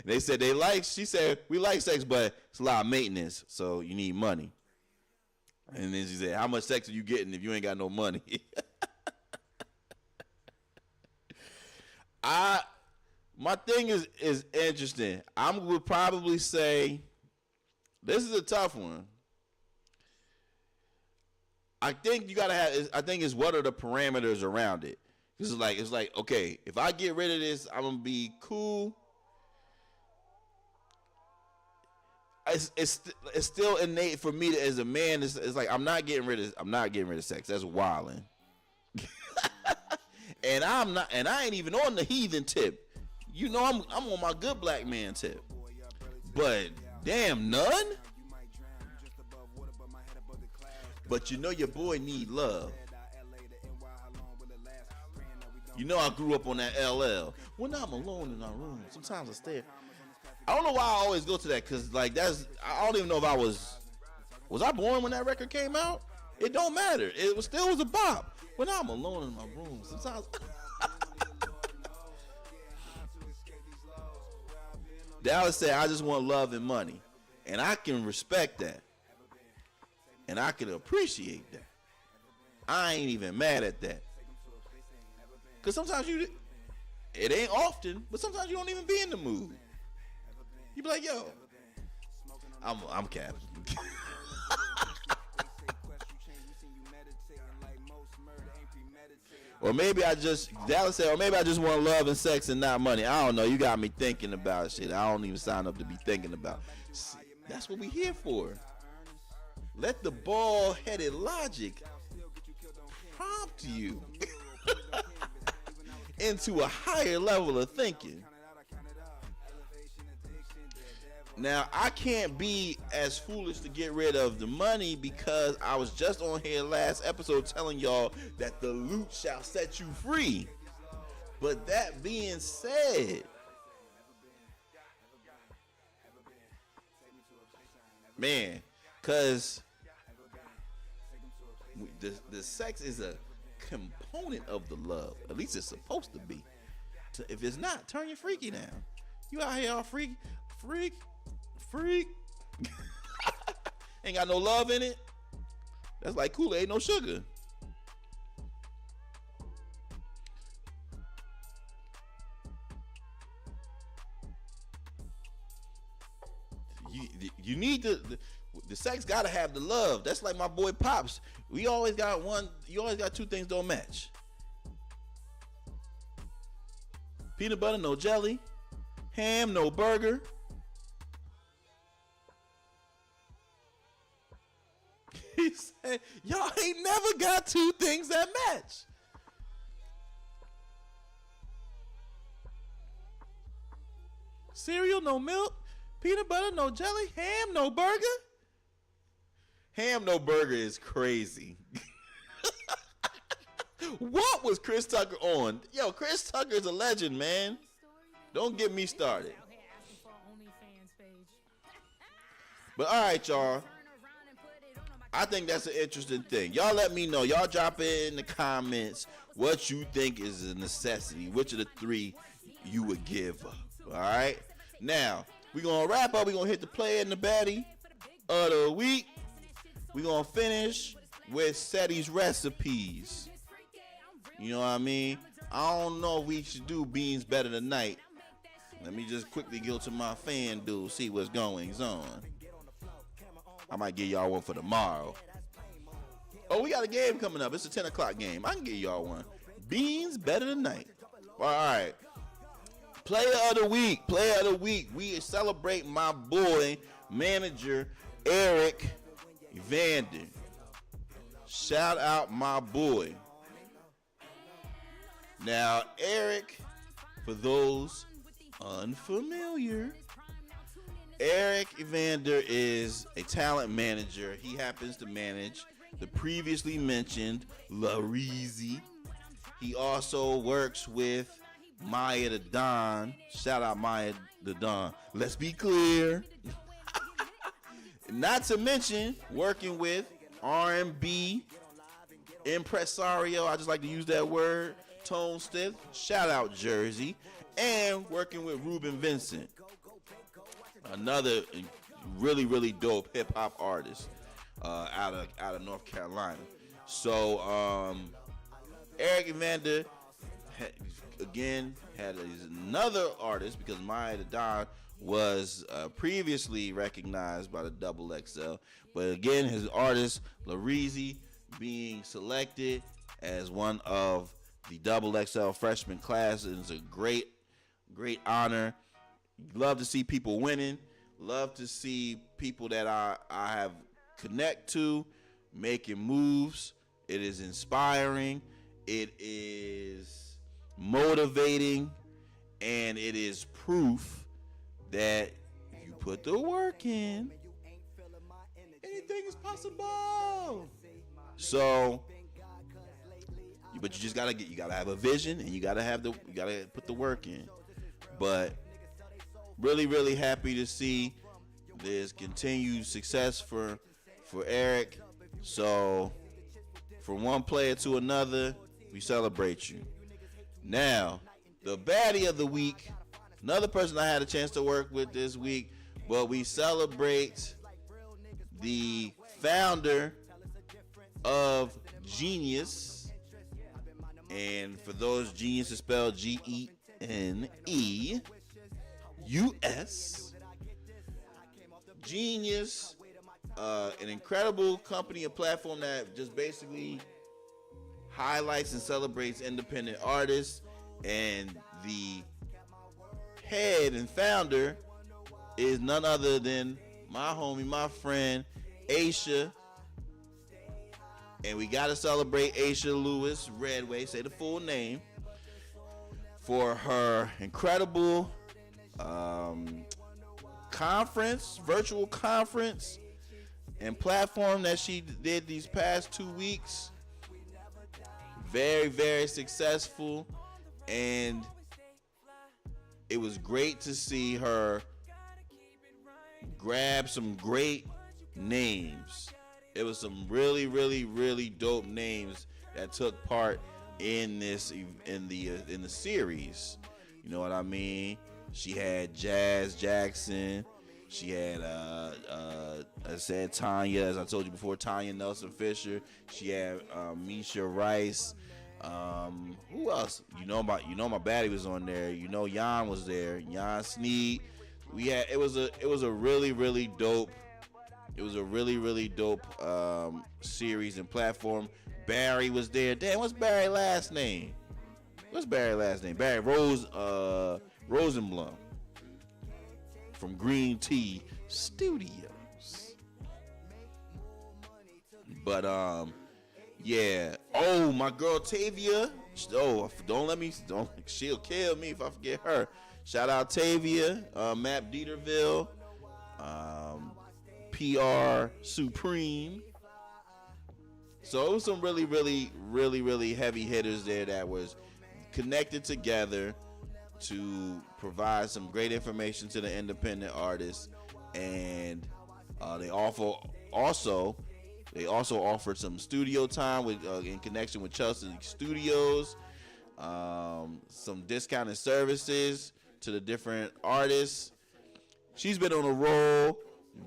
They said she said, we like sex, but it's a lot of maintenance, so you need money. And then she said, how much sex are you getting if you ain't got no money? My thing is interesting. I would probably say, this is a tough one. I think you gotta have. I think it's what are the parameters around it. It's like okay, if I get rid of this, I'm gonna be cool. It's still innate for me as a man. It's like I'm not getting rid of sex. That's wilding. And I ain't even on the heathen tip. You know, I'm on my good black man tip. But damn, none. But you know your boy need love. You know I grew up on that LL. When I'm alone in my room, sometimes I stare. I don't know why I always go to that, because like I don't even know if I was I born when that record came out? It don't matter. It was still a bop. When I'm alone in my room, sometimes Dallas said, I just want love and money. And I can respect that. And I can appreciate that. I ain't even mad at that. Because sometimes it ain't often, but sometimes you don't even be in the mood. You be like, yo, I'm capping. Or maybe Dallas said, or maybe I just want love and sex and not money. I don't know. You got me thinking about shit I don't even sign up to be thinking about. See, that's what we here for. Let the bald-headed logic prompt you into a higher level of thinking. Now, I can't be as foolish to get rid of the money, because I was just on here last episode telling y'all that the loot shall set you free. But that being said, man, because the sex is a component of the love. At least it's supposed to be. If it's not, turn your freaky down. You out here all freak. Ain't got no love in it. That's like Kool-Aid, no sugar. You need the sex gotta have the love. That's like my boy Pops. We always got one. You always got two things don't match. Peanut butter, no jelly. Ham, no burger. He said, y'all ain't never got two things that match. Cereal, no milk. Peanut butter, no jelly. Ham, no burger. Ham, no burger is crazy. What was Chris Tucker on? Yo, Chris Tucker is a legend, man. Don't get me started. But all right, y'all. I think that's an interesting thing. Y'all let me know. Y'all drop it in the comments what you think is a necessity. Which of the three you would give up. All right? Now, we're going to wrap up. We're going to hit the player and the baddie of the week. We're going to finish with Ceddy's recipes. You know what I mean? I don't know if we should do beans better tonight. Let me just quickly go to my fan dude, see what's going on. I might give y'all one for tomorrow. Oh, we got a game coming up. It's a 10 o'clock game. I can give y'all one. Beans better tonight. All right. Player of the week. Player of the week. We celebrate my boy, manager, Eric Evander. Shout out my boy. Now, Eric, for those unfamiliar, Eric Evander is a talent manager. He happens to manage the previously mentioned Larizzi. He also works with Maya the Don. Shout out Maya the Don. Let's be clear. Not to mention working with R&B impresario. I just like to use that word. Tone Stiff. Shout out Jersey. And working with Ruben Vincent. Another really, really dope hip hop artist out of North Carolina. So Eric Evander is another artist because Maya the Don was previously recognized by the Double XL. But again, his artist Larizzi being selected as one of the Double XL freshman class is a great honor. Love to see people winning. Love to see people that I have connect to making moves. It is inspiring. It is motivating. And it is proof that if you put the work in, anything is possible. So, but you just gotta have a vision, and you gotta put the work in. But really, really happy to see there's continued success for Eric. So from one player to another, we celebrate you. Now, the baddie of the week, another person I had a chance to work with this week, but we celebrate the founder of Geneus. And for those, Geneus is spelled Geneus. Geneus, an incredible company and platform that just basically highlights and celebrates independent artists. And the head and founder is none other than my homie, my friend, Aisha. And we got to celebrate Aisha Lewis Redway, say the full name, for her incredible virtual conference and platform that she did these past 2 weeks. Very, very successful. And it was great to see her grab some great names. It was some really, really, really dope names that took part in this in the series. You know what I mean? She had Jazz Jackson. She had I said Tanya, as I told you before, Tanya Nelson Fisher. She had Misha Rice. Who else? You know my baddie was on there. You know Jan was there. Jan Sneed. It was a really, really dope. It was a really, really dope series and platform. Barry was there. Damn, what's Barry's last name? What's Barry's last name? Barry Rosenblum from Green Tea Studios. But yeah. Oh, my girl Tavia. Oh, she'll kill me if I forget her. Shout out Tavia, Map Dieterville, PR Supreme. So it was some really heavy hitters there that was connected together to provide some great information to the independent artists, and they also offered some studio time with in connection with Chelsea Studios, some discounted services to the different artists. She's been on a roll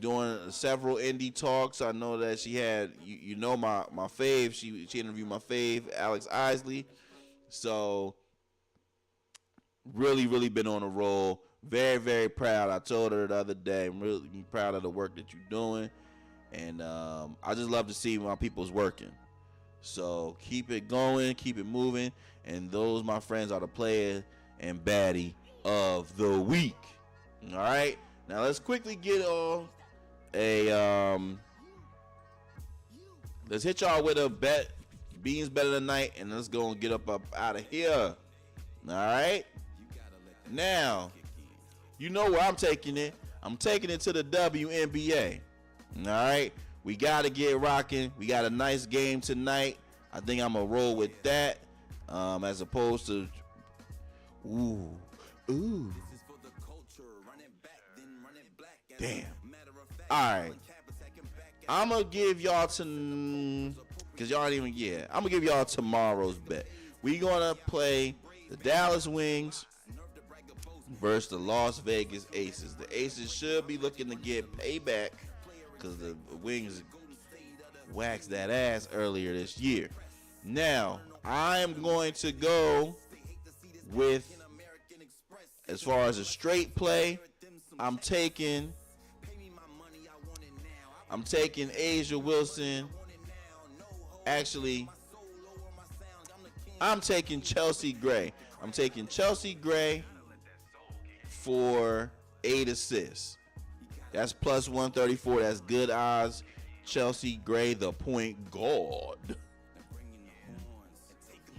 doing several indie talks. I know that she had, my fave. She interviewed my fave, Alex Isley. So really been on a roll. Very proud. I told her the other day, I'm really proud of the work that you're doing. And I just love to see my people's working. So keep it going, keep it moving. And those, my friends, are the player and baddie of the week. All right. Now let's quickly get on let's hit y'all with a bet. Beans better than night, and let's go and get up out of here. All right. Now, you know where I'm taking it. I'm taking it to the WNBA. All right. We got to get rocking. We got a nice game tonight. I think I'm going to roll with that as opposed to, ooh. Damn. All right. I'm going to give y'all because y'all ain't even, I'm going to give y'all tomorrow's bet. We going to play the Dallas Wings versus the Las Vegas Aces. The Aces should be looking to get payback because the Wings waxed that ass earlier this year. Now, I am going to go with, as far as a straight play, I'm taking Asia Wilson. Actually, I'm taking Chelsea Gray. I'm taking Chelsea Gray for 8 assists. That's plus 134. That's good odds. Chelsea Gray, the point guard.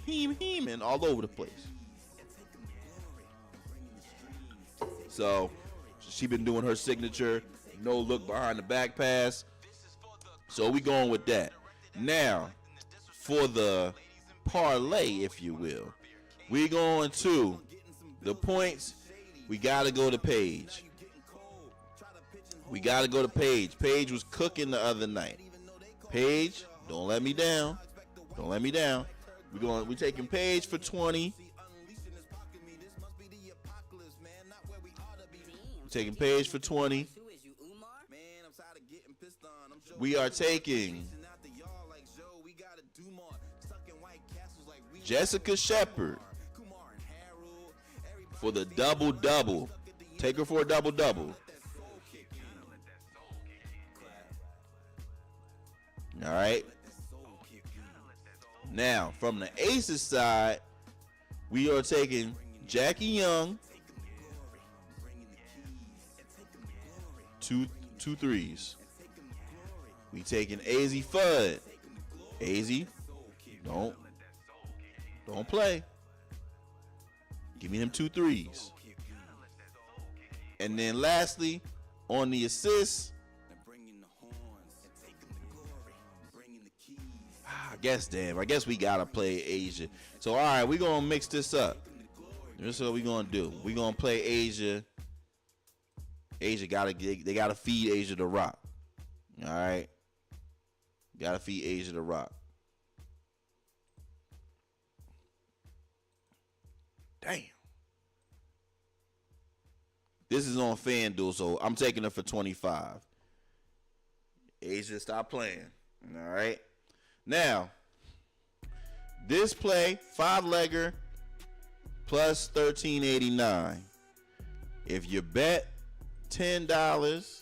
Heeming all over the place. So, she been doing her signature no look behind the back pass. So we going with that. Now, for the parlay, if you will, we going to the points. We got to go to Paige. Paige was cooking the other night. Paige, don't let me down. We taking Paige for 20. Taking Paige for 20. We are taking Jessica Shepard for the double-double. Take her for a double-double. All right. Now, from the Aces side, we are taking Jackie Young. Two threes. We taking AZ Fudd. AZ, don't play. Give me them 2 threes. And then lastly, on the assists, I guess we gotta play Asia. So all right, we're gonna mix this up. This is what we're gonna do. We're gonna play Asia. They gotta feed Asia the rock. All right. Gotta feed Asia the rock. Damn. This is on FanDuel, so I'm taking it for 25. Asia, stop playing. All right. Now, this play, 5-legger plus $13.89. If you bet $10,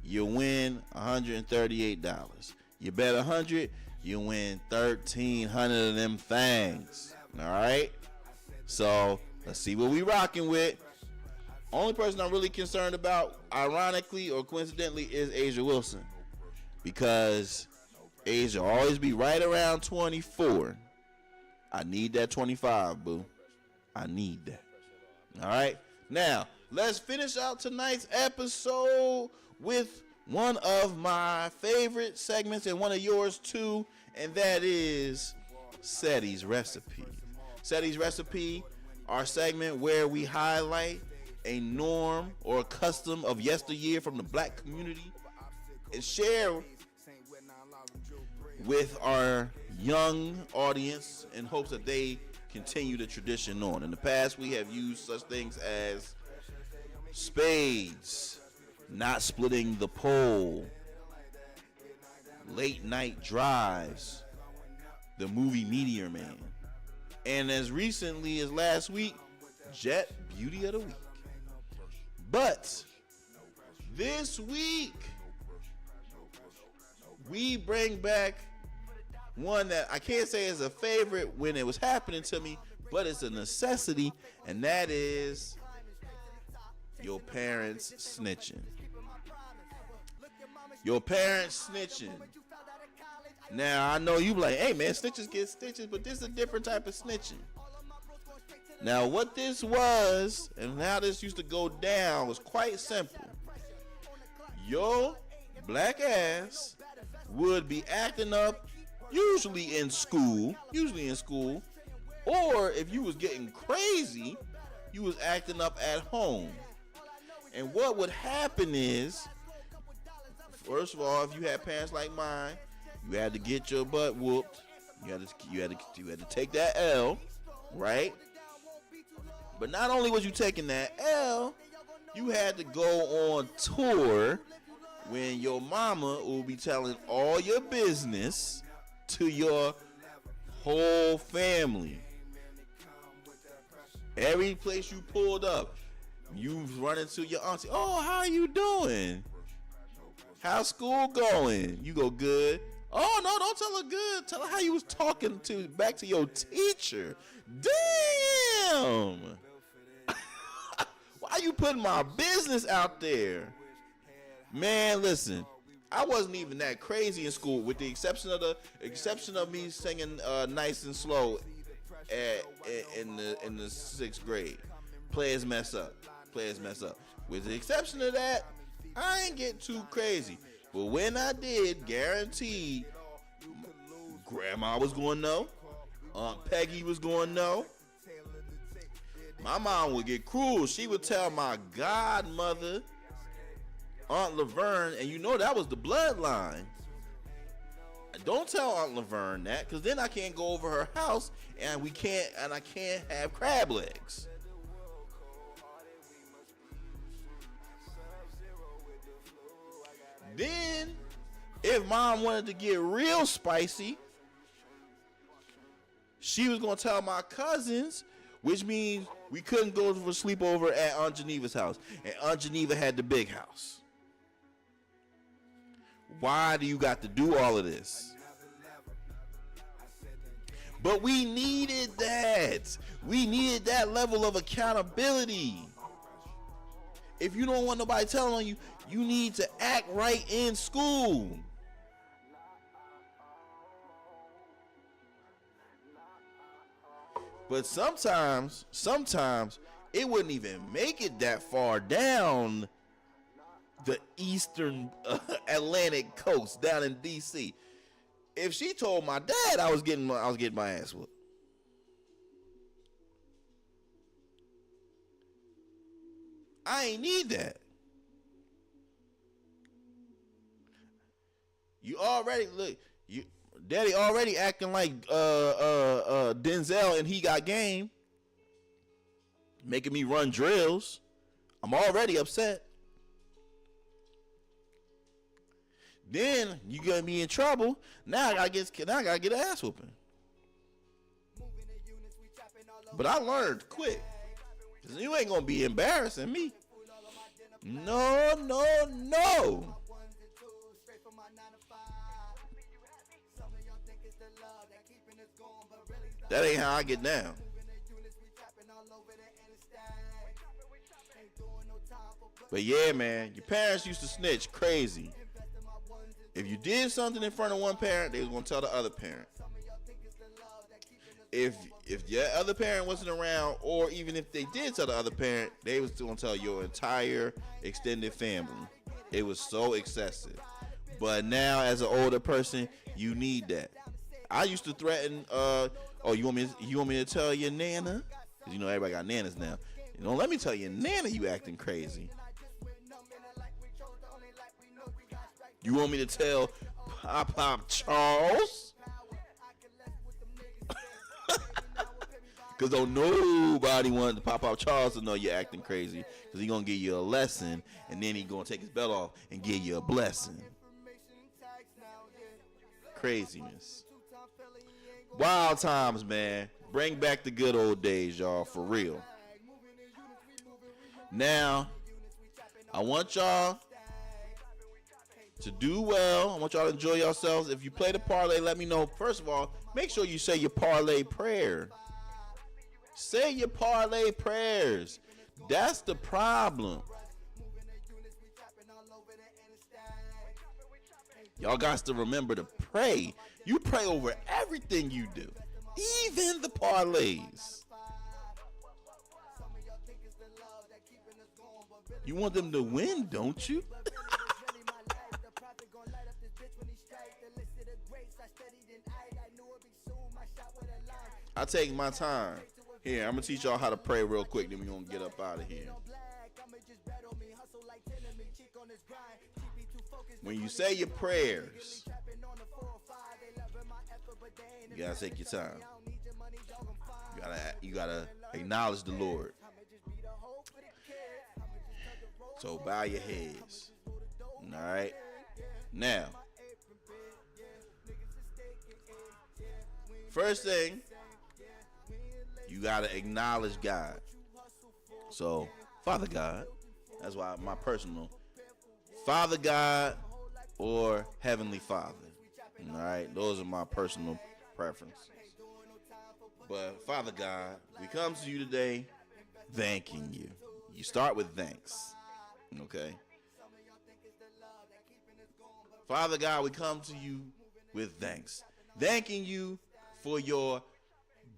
you win $138. You bet 100, you win 1,300 of them things. All right. So let's see what we rocking with. Only person I'm really concerned about, ironically or coincidentally, is Asia Wilson. Because Asia always be right around 24. I need that 25, boo. I need that. All right. Now, let's finish out tonight's episode with one of my favorite segments and one of yours too, and that is Ceddy's Recipe. Ceddy's Recipe, our segment where we highlight a norm or a custom of yesteryear from the black community and share with our young audience in hopes that they continue the tradition on. In the past, we have used such things as spades, not splitting the pole, late night drives, the movie Meteor Man, and as recently as last week, Jet Beauty of the Week. But this week, we bring back one that I can't say is a favorite when it was happening to me, but it's a necessity, and that is your parents snitching. Your parents snitching. Now, I know you like, hey man, snitches get stitches, but this is a different type of snitching. Now, what this was, and how this used to go down, was quite simple. Your black ass would be acting up, usually in school, or if you was getting crazy, you was acting up at home. And what would happen is, first of all, if you had parents like mine, you had to get your butt whooped. You had to take that L, right? But not only was you taking that L, you had to go on tour when your mama will be telling all your business to your whole family. Every place you pulled up, you run into your auntie. Oh, how you doing? How's school going? You go, good. Oh, no, don't tell her good. Tell her how you was talking back to your teacher. Damn. Why you putting my business out there? Man, listen. I wasn't even that crazy in school, with the exception of me singing nice and slow in the 6th grade. Playas mess up. With the exception of that, I ain't get too crazy. But when I did, guaranteed, Grandma was going to know. Aunt Peggy was going to know. My mom would get cruel. She would tell my godmother, Aunt Laverne, and you know that was the bloodline. Don't tell Aunt Laverne that, because then I can't go over her house and I can't have crab legs. Then, if mom wanted to get real spicy, she was going to tell my cousins, which means we couldn't go for a sleepover at Aunt Geneva's house. And Aunt Geneva had the big house. Why do you got to do all of this? But we needed that. We needed that level of accountability. If you don't want nobody telling on you, you need to act right in school. But sometimes it wouldn't even make it that far down the eastern Atlantic coast down in DC. If she told my dad I was getting my ass whooped. I ain't need that. You already Daddy already acting like Denzel and He Got Game, making me run drills. I'm already upset. Then you got me in trouble. Now I gotta get an ass whooping. But I learned quick. Cause you ain't gonna be embarrassing me. No. That ain't how I get down. But yeah, man, your parents used to snitch crazy. If you did something in front of one parent, they was gonna tell the other parent. If your other parent wasn't around, or even if they did tell the other parent, they was gonna tell your entire extended family. It was so excessive. But now, as an older person, you need that. I used to threaten. Oh, you want me to tell your nana? Cause you know everybody got nanas now. You know, let me tell your nana you acting crazy. You want me to tell Pop Charles? Cause don't nobody want Pop Charles to know you're acting crazy. Cause he gonna give you a lesson, and then he gonna take his belt off and give you a blessing. Craziness. Wild times, man. Bring back the good old days, y'all, for real. Now, I want y'all to do well. I want y'all to enjoy yourselves. If you play the parlay, let me know. First of all, make sure you say your parlay prayer. Say your parlay prayers. That's the problem. Y'all got to remember to pray. You pray over everything you do, even the parlays. You want them to win, don't you? I take my time. Here, I'm going to teach y'all how to pray real quick, then we're going to get up out of here. When you say your prayers, you got to take your time. You gotta acknowledge the Lord. So bow your heads. All right? Now, first thing, you got to acknowledge God. So, Father God, that's why my personal, Father God or Heavenly Father. All right? Those are my personal preferences. But, Father God, we come to you today thanking you. You start with thanks. Okay? Father God, we come to you with thanks. Thanking you for your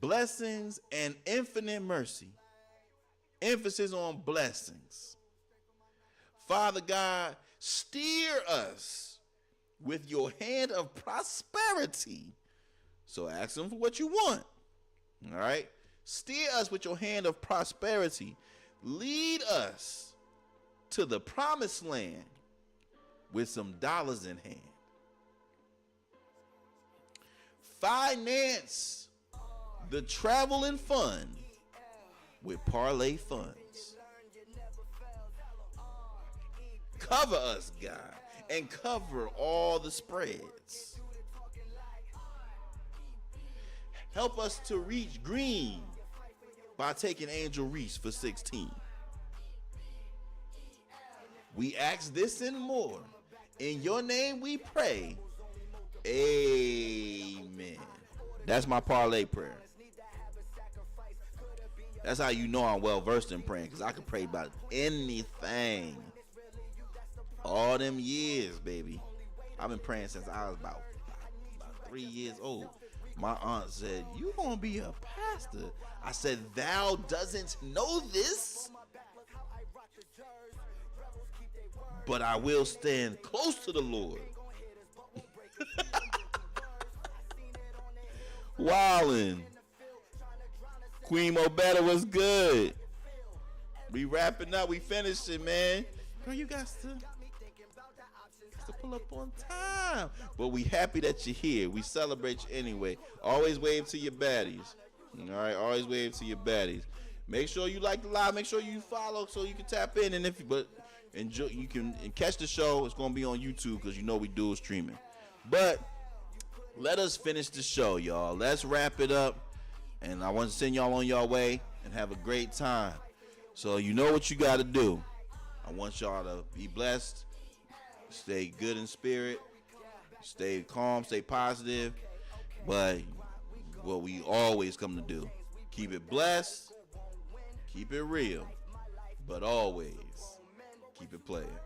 blessings and infinite mercy. Emphasis on blessings. Father God, steer us with your hand of prosperity. So ask him for what you want. All right? Steer us with your hand of prosperity. Lead us to the promised land with some dollars in hand. Finance the travel and fun with parlay funds. Cover us, God, and cover all the spreads. Help us to reach green by taking Angel Reese for 16. We ask this and more. In your name we pray. Amen. That's my parlay prayer. That's how you know I'm well versed in praying, because I can pray about anything. All them years, baby. I've been praying since I was about 3 years old. My aunt said, "You gonna be a pastor?" I said, "Thou doesn't know this, but I will stand close to the Lord." Wildin'. Queen Mobetta was good. We wrapping up. We finishing, man. Girl, you got to pull up on time. But we happy that you're here. We celebrate you anyway. Always wave to your baddies. All right, always wave to your baddies. Make sure you like the live. Make sure you follow so you can tap in. And enjoy, you can catch the show. It's gonna be on YouTube because you know we dual streaming. But let us finish the show, y'all. Let's wrap it up. And I want to send y'all on your way and have a great time. So you know what you got to do. I want y'all to be blessed, stay good in spirit, stay calm, stay positive. But what we always come to do, keep it blessed, keep it real, but always keep it playing.